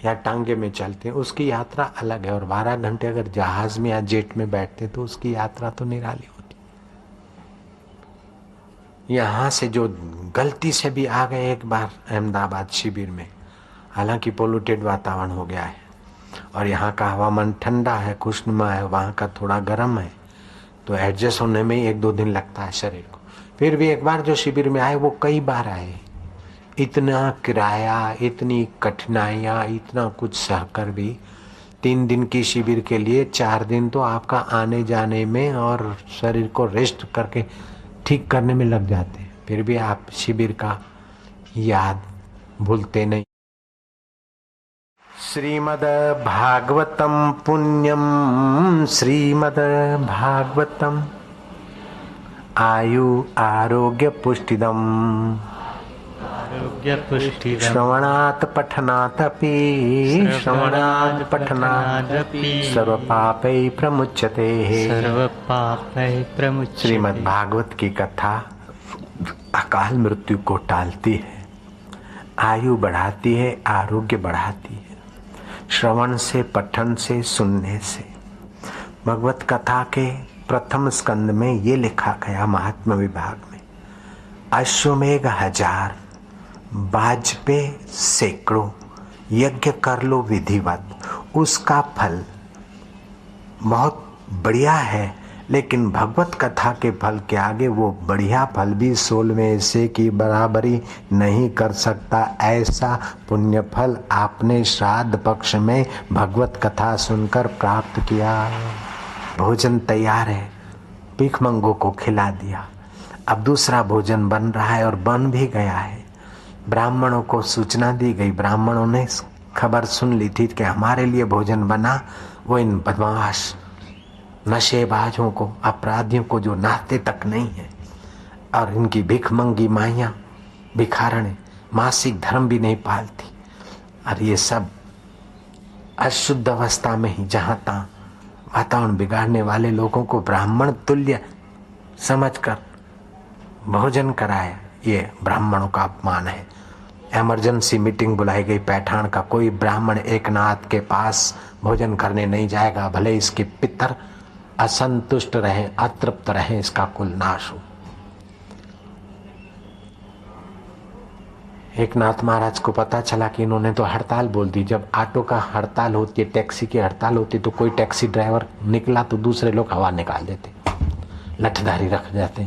या टांगे में चलते हैं, उसकी यात्रा अलग है। और 12 घंटे अगर जहाज में या जेट में बैठते तो उसकी यात्रा तो निराली होती। यहाँ से जो गलती से भी आ गए एक बार अहमदाबाद शिविर में, हालांकि पोल्यूटेड वातावरण हो गया है और यहाँ का हवामान ठंडा है, खुशनुमा है, वहाँ का थोड़ा गर्म है, तो एडजस्ट होने में ही 1-2 दिन लगता है शरीर को। फिर भी एक बार जो शिविर में आए वो कई बार आए। इतना किराया, इतनी कठिनाइयाँ, इतना कुछ सहकर भी 3 दिन की शिविर के लिए 4 दिन तो आपका आने जाने में और शरीर को रेस्ट करके ठीक करने में लग जाते हैं। फिर भी आप शिविर का याद भूलते नहीं। श्रीमद् भागवतम पुण्यम, श्रीमद् भागवतम आयु आरोग्य पुष्टिदम, श्रवणात् पठनादपि, श्रवणात् पठनादपि सर्वपापै प्रमुच्यते, सर्वपापै प्रमुच्यते। श्रीमद् भागवत की कथा अकाल मृत्यु को टालती है, आयु बढ़ाती है, आरोग्य बढ़ाती है। श्रवण से, पठन से, सुनने से। भगवत कथा के प्रथम स्कंद में ये लिखा गया महात्मा विभाग में, अश्वमेघ 1000, वाजपेय सैकड़ों, यज्ञ कर लो विधिवत, उसका फल बहुत बढ़िया है, लेकिन भगवत कथा के फल के आगे वो बढ़िया फल भी 16वें हिस्से की बराबरी नहीं कर सकता। ऐसा पुण्य फल आपने श्राद्ध पक्ष में भगवत कथा सुनकर प्राप्त किया। भोजन तैयार है, भीख मंगों को खिला दिया, अब दूसरा भोजन बन रहा है और बन भी गया है। ब्राह्मणों को सूचना दी गई, ब्राह्मणों ने खबर सुन ली थी कि हमारे लिए भोजन बना। वो इन बदमाश नशेबाजों को, अपराधियों को जो नाते तक नहीं है, और इनकी भिख मंगी माइयाँ, भिखारणे, मासिक धर्म भी नहीं पालती, और ये सब अशुद्ध अवस्था में ही जहाँ तहाँ वातावरण बिगाड़ने वाले लोगों को ब्राह्मण तुल्य समझकर भोजन कराए, ये ब्राह्मणों का अपमान है। इमरजेंसी मीटिंग बुलाई गई पैठान का, कोई ब्राह्मण एकनाथ के पास भोजन करने नहीं जाएगा, भले इसके पितर असंतुष्ट रहे, अतृप्त रहे, इसका कुल नाश हो। एकनाथ महाराज को पता चला कि इन्होंने तो हड़ताल बोल दी। जब ऑटो का हड़ताल होती है, टैक्सी की हड़ताल होती, तो कोई टैक्सी ड्राइवर निकला तो दूसरे लोग हवा निकाल देते, लठधारी रख जाते।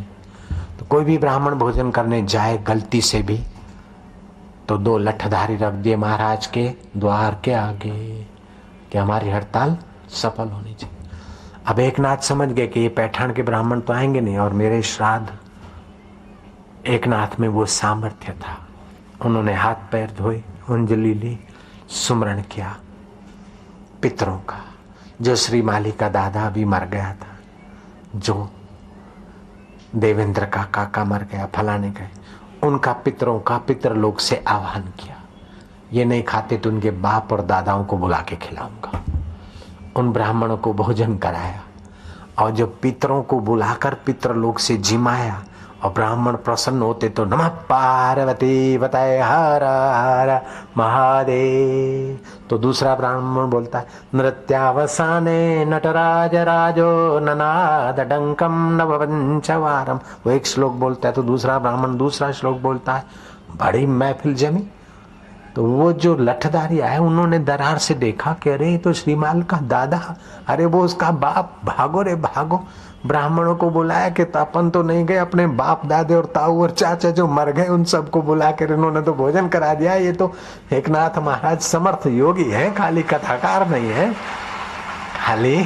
तो कोई भी ब्राह्मण भोजन करने जाए गलती से भी तो 2 लठधारी रख दिए महाराज के द्वार के आगे कि हमारी हड़ताल सफल होनी चाहिए। अब एकनाथ समझ गए कि ये पैठान के ब्राह्मण तो आएंगे नहीं, और मेरे श्राद्ध, एकनाथ में वो सामर्थ्य था। उन्होंने हाथ पैर धोए, अंजलि ली, सुमरण किया पितरों का। जो श्री माली का दादा भी मर गया था, जो देवेंद्र का काका मर गया, फलाने गए, उनका पितरों का पितरलोक से आह्वान किया, ये नहीं खाते तो उनके बाप और दादाओं को बुला के खिलाऊंगा। उन ब्राह्मणों को भोजन कराया और जब पितरों को बुलाकर पितरलोक से जिमाया और ब्राह्मण प्रसन्न होते तो नमः पार्वती बताए हर हर महादेव। तो दूसरा ब्राह्मण बोलता है नृत्यावसाने नटराज राजो ननाद डंकम नवपंचवारम। वो एक श्लोक बोलता है तो दूसरा ब्राह्मण दूसरा श्लोक बोलता है। बड़ी महफिल जमी। तो वो जो लठधारी आए उन्होंने दरार से देखा कि अरे तो श्रीमाल का दादा, अरे वो उसका बाप, भागो रे भागो। ब्राह्मणों को बुलाया कि अपन तो नहीं गए, अपने बाप दादे और ताऊ और चाचा जो मर गए उन सबको बुला कर इन्होंने तो भोजन करा दिया। ये तो एकनाथ महाराज समर्थ योगी है, खाली कथाकार नहीं है, खाली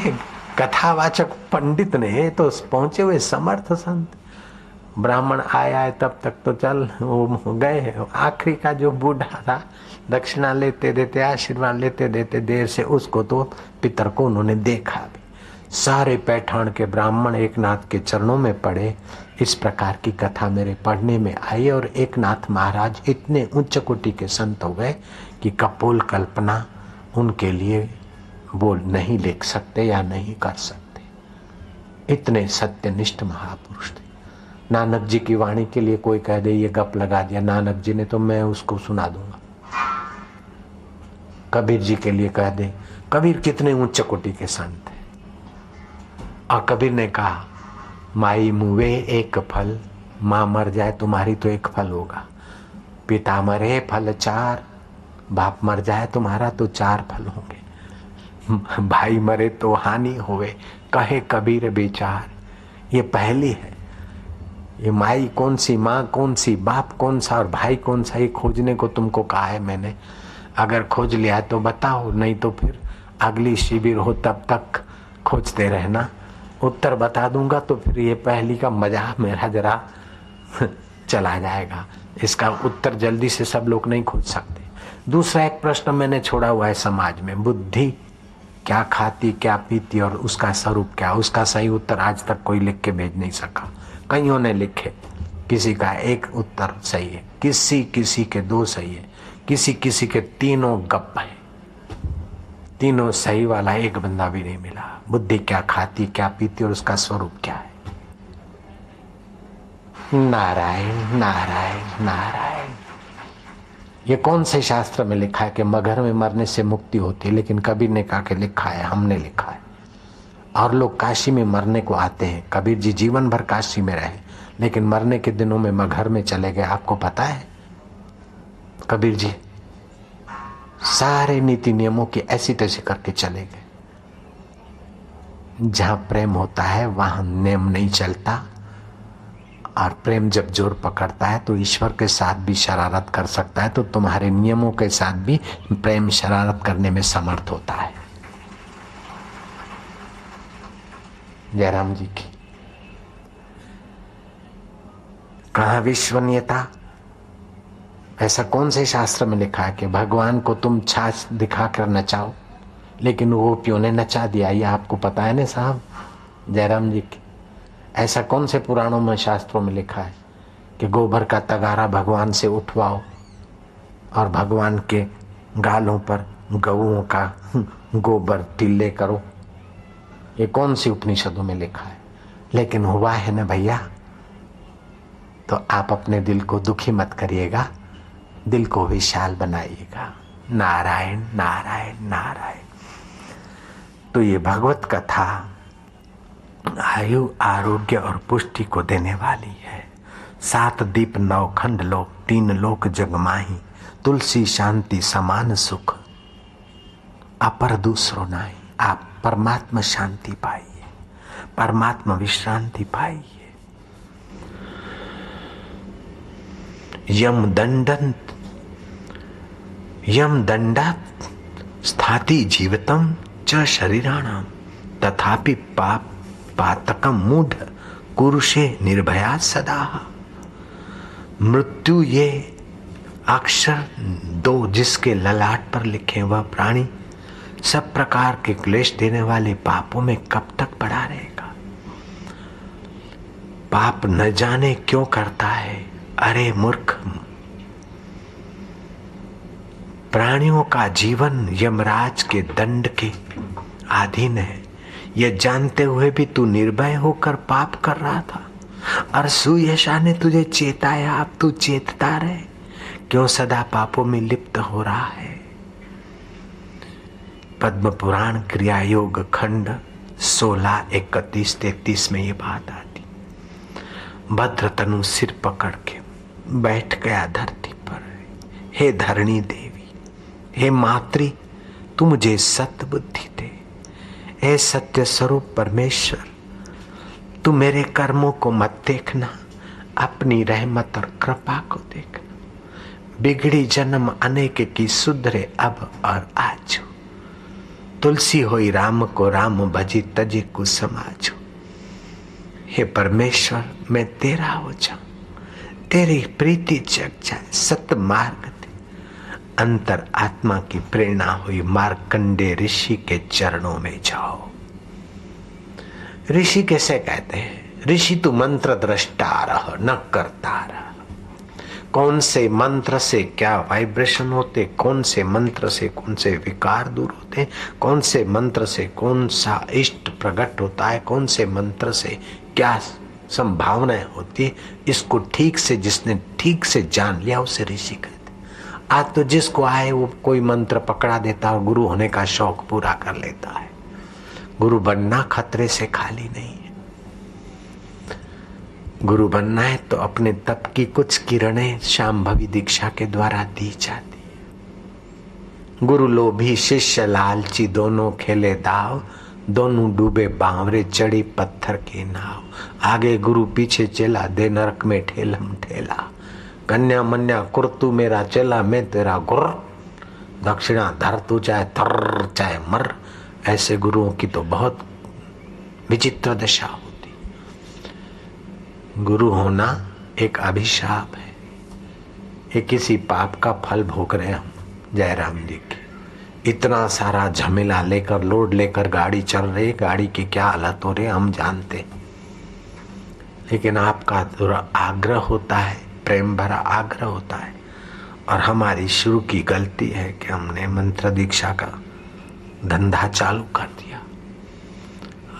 कथावाचक पंडित नहीं, तो पहुंचे हुए समर्थ संत। ब्राह्मण आया है तब तक तो चल वो गए। आखिरी का जो बूढ़ा था दक्षिणा लेते देते आशीर्वाद लेते देते देर से उसको तो पितर को उन्होंने देखा भी। सारे पैठान के ब्राह्मण एकनाथ के चरणों में पड़े। इस प्रकार की कथा मेरे पढ़ने में आई और एकनाथ महाराज इतने उच्च कोटि के संत हो गए कि कपोल कल्पना उनके लिए वो नहीं लिख सकते या नहीं कर सकते। इतने सत्यनिष्ठ महापुरुष थे। नानक जी की वाणी के लिए कोई कह दे ये गप लगा दिया नानक जी ने, तो मैं उसको सुना दूंगा। कबीर जी के लिए कह दे, कबीर कितने उच्च कोटि के संत हैं। और कबीर ने कहा माई मुवे एक फल, माँ मर जाए तुम्हारी तो एक फल होगा, पिता मरे फल चार, बाप मर जाए तुम्हारा तो चार फल होंगे, भाई मरे तो हानि होवे, कहे कबीर बेचार। ये पहली है। ये माई कौन सी, माँ कौन सी, बाप कौन सा और भाई कौन सा, ये खोजने को तुमको कहा है मैंने। अगर खोज लिया तो बताओ, नहीं तो फिर अगली शिविर हो तब तक खोजते रहना। उत्तर बता दूंगा तो फिर ये पहली का मजा मेरा जरा चला जाएगा। इसका उत्तर जल्दी से सब लोग नहीं खोज सकते। दूसरा एक प्रश्न मैंने छोड़ा हुआ है समाज में, बुद्धि क्या खाती क्या पीती और उसका स्वरूप क्या, उसका सही उत्तर आज तक कोई लिख के भेज नहीं सका। कईयों ने लिखे, किसी का एक उत्तर सही है, किसी किसी के दो सही है, किसी किसी के तीनों गप है, तीनों सही वाला एक बंदा भी नहीं मिला। बुद्धि क्या खाती क्या पीती और उसका स्वरूप क्या है। नारायण नारायण नारायण। ये कौन से शास्त्र में लिखा है कि मगर में मरने से मुक्ति होती है? लेकिन कबीर ने कहा कि लिखा है, हमने लिखा है। और लोग काशी में मरने को आते हैं। कबीर जी जीवन भर काशी में रहे लेकिन मरने के दिनों में मगहर में चले गए। आपको पता है कबीर जी सारे नीति नियमों की ऐसी तैसी करके चले गए। जहां प्रेम होता है वहां नियम नहीं चलता, और प्रेम जब जोर पकड़ता है तो ईश्वर के साथ भी शरारत कर सकता है। तो तुम्हारे नियमों के साथ भी प्रेम शरारत करने में समर्थ होता है। जयराम जी की कहा विश्वनीयता। ऐसा कौन से शास्त्र में लिखा है कि भगवान को तुम छाछ दिखाकर नचाओ? लेकिन गोपियों ने नचा दिया। ये आपको पता है ना साहब जयराम जी की। ऐसा कौन से पुराणों में शास्त्रों में लिखा है कि गोबर का तगारा भगवान से उठवाओ और भगवान के गालों पर गऊओं का गोबर टिल्ले करो? ये कौन सी उपनिषदों में लिखा है? लेकिन हुआ है ना भैया। तो आप अपने दिल को दुखी मत करिएगा, दिल को विशाल बनाइएगा। नारायण नारायण नारायण। तो ये भगवत कथा आयु आरोग्य और पुष्टि को देने वाली है। 7 दीप 9 खंड लोक 3 लोक जगमाही, तुलसी शांति समान सुख अपर दूसरो नाही। आप परमात्मा शांति पाइए, परमात्मा विश्रांति पाइए। यम दंडात स्थाति जीवितम च शरीराणाम तथापि पाप पातकम मूढ़ कुरुषे निर्भया सदा। मृत्यु ये अक्षर 2 जिसके ललाट पर लिखे वह प्राणी सब प्रकार के क्लेश देने वाले पापों में कब तक पड़ा रहेगा? पाप न जाने क्यों करता है। अरे मूर्ख, प्राणियों का जीवन यमराज के दंड के अधीन है। यह जानते हुए भी तू निर्भय होकर पाप कर रहा था और सुयशा ने तुझे चेताया। अब तू चेतता रहे, क्यों सदा पापों में लिप्त हो रहा है। पद्म पुराण क्रिया योग खंड 16:31-33 में ये बात आती। भद्र तनु सिर पकड़ के बैठ गया धरती पर। हे धरणी देवी, हे मातृ, तू मुझे सत्य बुद्धि दे। हे सत्य स्वरूप परमेश्वर, तू मेरे कर्मों को मत देखना, अपनी रहमत और कृपा को देखना। बिगड़ी जन्म अनेक की सुधरे अब और आजू। तुलसी होई राम को राम भजी तजे को समाजो। हे परमेश्वर, मैं तेरा हो जाऊं, तेरी प्रीति जग जाए, सत्य मार्ग दे। अंतर आत्मा की प्रेरणा हुई, मार्कंडे ऋषि के चरणों में जाओ। ऋषि कैसे कहते हैं? ऋषि तू मंत्र दृष्टा रह, न करता रह। कौन से मंत्र से क्या वाइब्रेशन होते, कौन से मंत्र से कौन से विकार दूर होते, कौन से मंत्र से कौन सा इष्ट प्रकट होता है, कौन से मंत्र से क्या संभावनाएं होती है, इसको ठीक से जिसने ठीक से जान लिया उसे ऋषि कहते। आज तो जिसको आए वो कोई मंत्र पकड़ा देता और गुरु होने का शौक पूरा कर लेता है। गुरु बनना खतरे से खाली नहीं है। गुरु बनना है तो अपने तप की कुछ किरणें शांभवी दीक्षा के द्वारा दी जाती है। गुरु लोभी शिष्य लालची, दोनों खेले दाव, दोनों डूबे बावरे, चढ़ी पत्थर के नाव। आगे गुरु पीछे चला, दे नरक में ठेलम ठेला। कन्या मन्या कुर्तू मेरा चला, मैं तेरा गुर। दक्षिणा धर तू चाहे थर चाहे मर। ऐसे गुरुओं की तो बहुत विचित्र दशा होती। गुरु होना एक अभिशाप है। ये किसी पाप का फल भोग रहे हम। जयराम जी की इतना सारा झमेला लेकर, लोड लेकर गाड़ी चल रही, गाड़ी की क्या हालत हो रही हम जानते। लेकिन आपका आग्रह होता है, प्रेम भरा आग्रह होता है। और हमारी शुरू की गलती है कि हमने मंत्र दीक्षा का धंधा चालू कर दिया।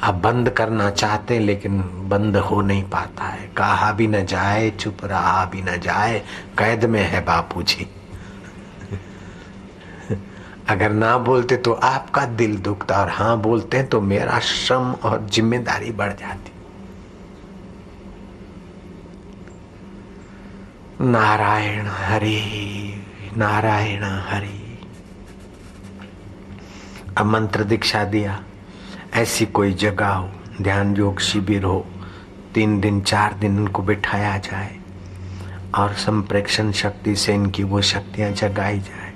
अब बंद करना चाहते लेकिन बंद हो नहीं पाता है। कहा भी न जाए, चुप रहा भी न जाए, कैद में है बापूजी। अगर ना बोलते तो आपका दिल दुखता, और हाँ बोलते हैं तो मेरा श्रम और जिम्मेदारी बढ़ जाती। नारायण हरि, नारायण हरि। अब मंत्र दीक्षा दिया, ऐसी कोई जगह हो, ध्यान योग शिविर हो, 3 दिन 4 दिन इनको बिठाया जाए और संप्रेक्षण शक्ति से इनकी वो शक्तियां जगाई जाए,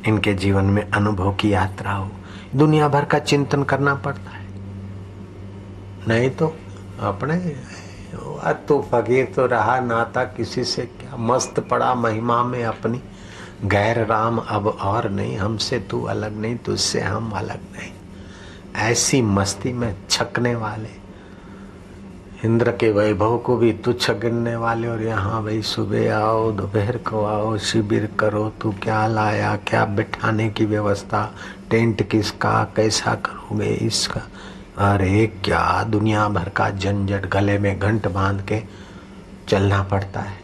इनके जीवन में अनुभव की यात्रा हो। दुनिया भर का चिंतन करना पड़ता है, नहीं तो अपने तो फकीर तो रहा नाता किसी से क्या, मस्त पड़ा महिमा में अपनी। गैर राम अब और नहीं, हमसे तू अलग नहीं, तुझसे हम अलग नहीं। ऐसी मस्ती में छकने वाले, इंद्र के वैभव को भी तुच्छ गिनने वाले, और यहाँ भाई सुबह आओ दोपहर को आओ, शिविर करो, तू क्या लाया, क्या बिठाने की व्यवस्था, टेंट किसका, कैसा करोगे इसका। अरे क्या दुनिया भर का झंझट, गले में घंट बांध के चलना पड़ता है।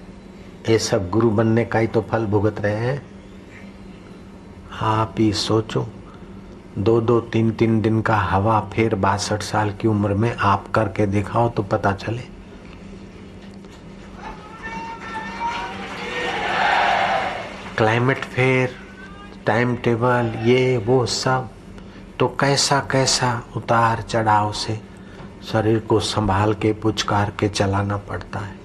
ये सब गुरु बनने का ही तो फल भुगत रहे हैं। आप ही सोचो, 2-2, 3-3 दिन का हवा फेर 62 साल की उम्र में आप करके दिखाओ तो पता चले। क्लाइमेट फेयर, टाइम टेबल, ये वो सब, तो कैसा कैसा उतार चढ़ाव से शरीर को संभाल के पुचकार के चलाना पड़ता है।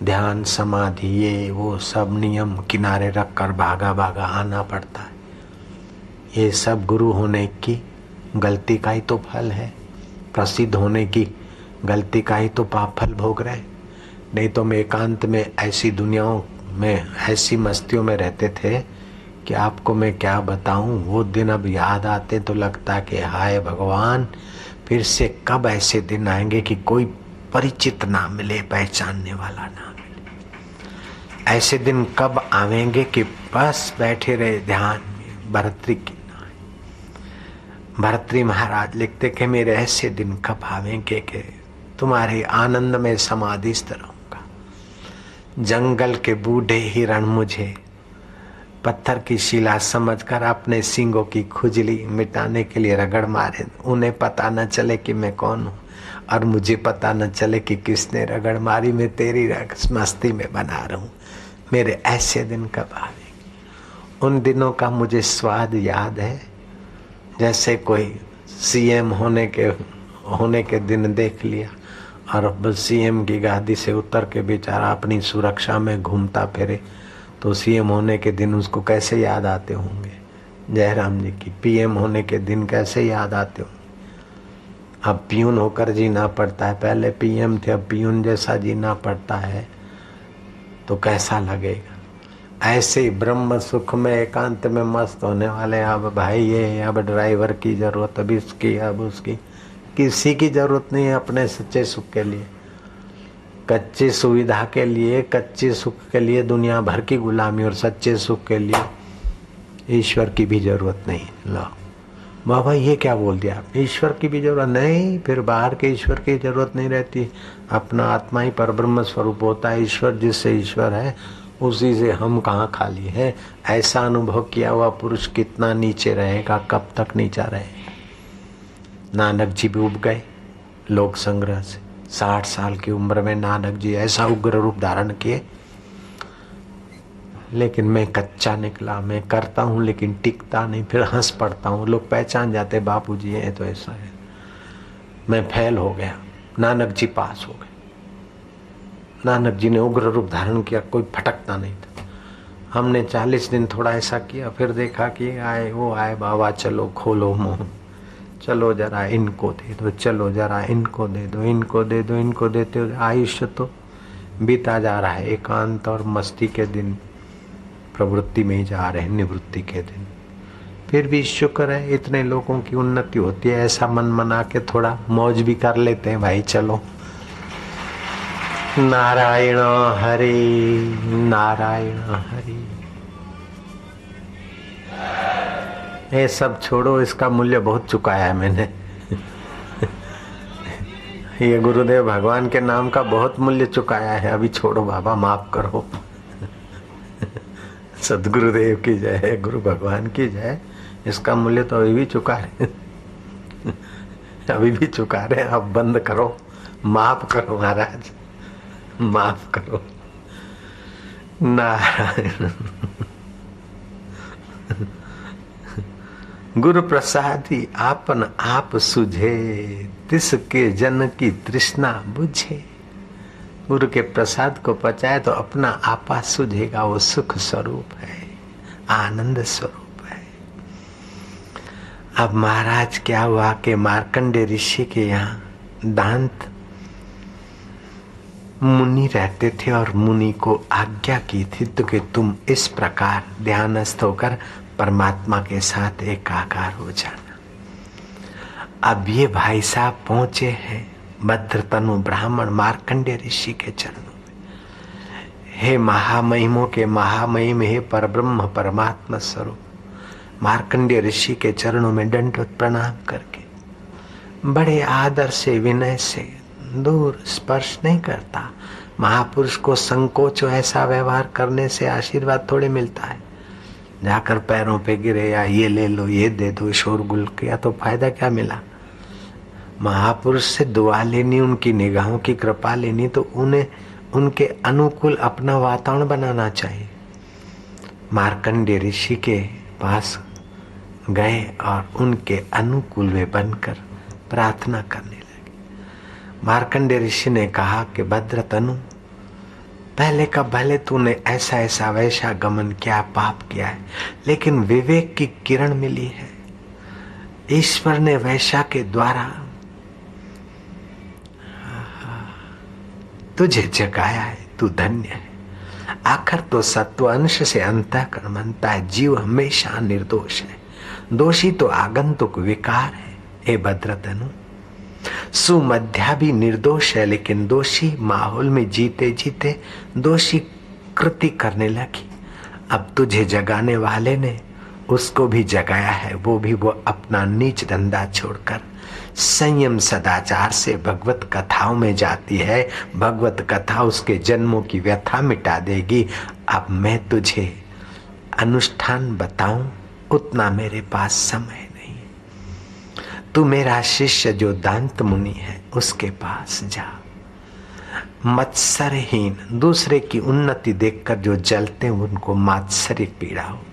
ध्यान समाधि ये वो सब नियम किनारे रख कर भागा भागा आना पड़ता है। ये सब गुरु होने की गलती का ही तो फल है, प्रसिद्ध होने की गलती का ही तो पाप फल भोग रहे। नहीं तो हम एकांत में ऐसी दुनियाओं में, ऐसी मस्तियों में रहते थे कि आपको मैं क्या बताऊं। वो दिन अब याद आते तो लगता कि हाय भगवान, फिर से कब ऐसे दिन आएंगे कि कोई परिचित ना मिले, पहचानने वाला ना मिले। ऐसे दिन कब आवेंगे कि बस बैठे रहे ध्यान में, भर्तृ की नाई। भर्तृ महाराज लिखते कि मेरे ऐसे दिन कब आवेंगे कि तुम्हारे आनंद में समाधिस्थ रहूंगा। जंगल के बूढ़े हिरण मुझे पत्थर की शिला समझकर अपने सींगों की खुजली मिटाने के लिए रगड़ मारे, उन्हें पता न चले कि मैं कौन हूं और मुझे पता न चले कि किसने रगड़ मारी। मैं तेरी मस्ती में बना रहा हूं। मेरे ऐसे दिन कब आवेंगे? उन दिनों का मुझे स्वाद याद है, जैसे कोई सीएम होने के दिन देख लिया और अब सीएम की गादी से उतर के बेचारा अपनी सुरक्षा में घूमता फिरे, तो सीएम होने के दिन उसको कैसे याद आते होंगे। जयराम जी की पीएम होने के दिन कैसे याद आते होंगे। अब पियून होकर जीना पड़ता है, पहले पीएम थे, अब पियून जैसा जीना पड़ता है, तो कैसा लगेगा। ऐसे ही ब्रह्म सुख में एकांत में मस्त होने वाले। अब भाई ये अब ड्राइवर की जरूरत, अब इसकी, अब उसकी, किसी की जरूरत नहीं है अपने सच्चे सुख के लिए। कच्ची सुविधा के लिए, कच्चे सुख के लिए दुनिया भर की गुलामी, और सच्चे सुख के लिए ईश्वर की भी जरूरत नहीं। लो बाबा ये क्या बोल दिया, ईश्वर की भी जरूरत नहीं, फिर बाहर के ईश्वर की जरूरत नहीं रहती। अपना आत्मा ही परब्रह्म स्वरूप होता है। ईश्वर जिससे ईश्वर है उसी से हम कहाँ खाली है। ऐसा अनुभव किया हुआ पुरुष कितना नीचे रहेगा, कब तक नीचा रहेगा। नानक जी भी उब गए लोक संग्रह से। 60 साल की उम्र में नानक जी ऐसा उग्र रूप धारण किए। लेकिन मैं कच्चा निकला, मैं करता हूँ लेकिन टिकता नहीं, फिर हंस पड़ता हूँ। लोग पहचान जाते बापूजी है तो ऐसा है। मैं फेल हो गया, नानक जी पास हो गए। नानक जी ने उग्र रूप धारण किया, कोई फटकता नहीं था। हमने 40 दिन थोड़ा ऐसा किया, फिर देखा कि आए वो आए, बाबा चलो खोलो मुंह, चलो जरा इनको दे दो, चलो जरा इनको दे दो, इनको दे दो, इनको देते हो आयुष्य तो बीता जा रहा है। एकांत और मस्ती के दिन प्रवृत्ति में ही जा रहे हैं, निवृत्ति के दिन। फिर भी शुक्र है इतने लोगों की उन्नति होती है। ऐसा मन मना के थोड़ा मौज भी कर लेते हैं भाई। चलो नारायण हरि, नारायण हरि। ये सब छोड़ो, इसका मूल्य बहुत चुकाया है मैंने। ये गुरुदेव भगवान के नाम का बहुत मूल्य चुकाया है। अभी छोड़ो बाबा, माफ करो। सदगुरुदेव की जय, गुरु भगवान की जय। इसका मूल्य तो अभी भी चुका रहे, अभी भी चुका रहे। अब बंद करो, माफ करो महाराज, माफ करो। नारायण। गुरु प्रसादी आपन आप सुझे, तिसके जन की तृष्णा बुझे। गुरु के प्रसाद को पचाए तो अपना आपा सुझेगा। वो सुख स्वरूप है, आनंद स्वरूप है। अब महाराज क्या हुआ कि मार्कंडेय ऋषि के यहाँ दांत मुनि रहते थे और मुनि को आज्ञा की थी तो कि तुम इस प्रकार ध्यानस्थ होकर परमात्मा के साथ एकाकार हो जाना। अब ये भाई साहब पहुंचे हैं भद्रतनु ब्राह्मण मार्कंडेय ऋषि के चरणों में। हे महामहिमों के महामहिम, हे परब्रह्म परमात्मा स्वरूप। मार्कंडेय ऋषि के चरणों में दंडवत प्रणाम करके बड़े आदर से, विनय से, दूर स्पर्श नहीं करता। महापुरुष को संकोच ऐसा व्यवहार करने से आशीर्वाद थोड़े मिलता है। जाकर पैरों पे गिरे या ये ले लो, ये दे दो, शोरगुल किया तो फायदा क्या मिला। महापुरुष से दुआ लेनी, उनकी निगाहों की कृपा लेनी, तो उन्हें उनके अनुकूल अपना वातावरण बनाना चाहिए। मार्कंडेय ऋषि के पास गए और उनके अनुकूल वे बनकर प्रार्थना करने लगे। मार्कंडेय ऋषि ने कहा कि भद्रतनु, पहले का भले तूने ऐसा ऐसा वैसा गमन किया, पाप किया है, लेकिन विवेक की किरण मिली है। ईश्वर ने वैसा के द्वारा तुझे जगाया है, तू धन्य है। आखिर तो सत्व अंश से अंतःकरण बनता है। जीव हमेशा निर्दोष है, दोषी तो आगंतुक विकार है। हे भद्रतनु, सुमध्या भी निर्दोष है, लेकिन दोषी माहौल में जीते जीते दोषी कृति करने लगी। अब तुझे जगाने वाले ने उसको भी जगाया है, वो भी वो अपना नीच धंधा छोड़कर संयम सदाचार से भगवत कथाओं में जाती है। भगवत कथा उसके जन्मों की व्यथा मिटा देगी। अब मैं तुझे अनुष्ठान बताऊं, उतना मेरे पास समय नहीं। तू मेरा शिष्य जो दांत मुनि है उसके पास जा। मत्सरहीन, दूसरे की उन्नति देखकर जो जलते हैं उनको मात्सर्य पीड़ा होगी।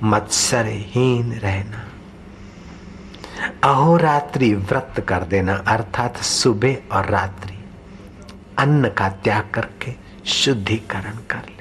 मत्सरहीन रहना, अहोरात्रि व्रत कर देना, अर्थात सुबह और रात्रि अन्न का त्याग करके शुद्धिकरण कर ले।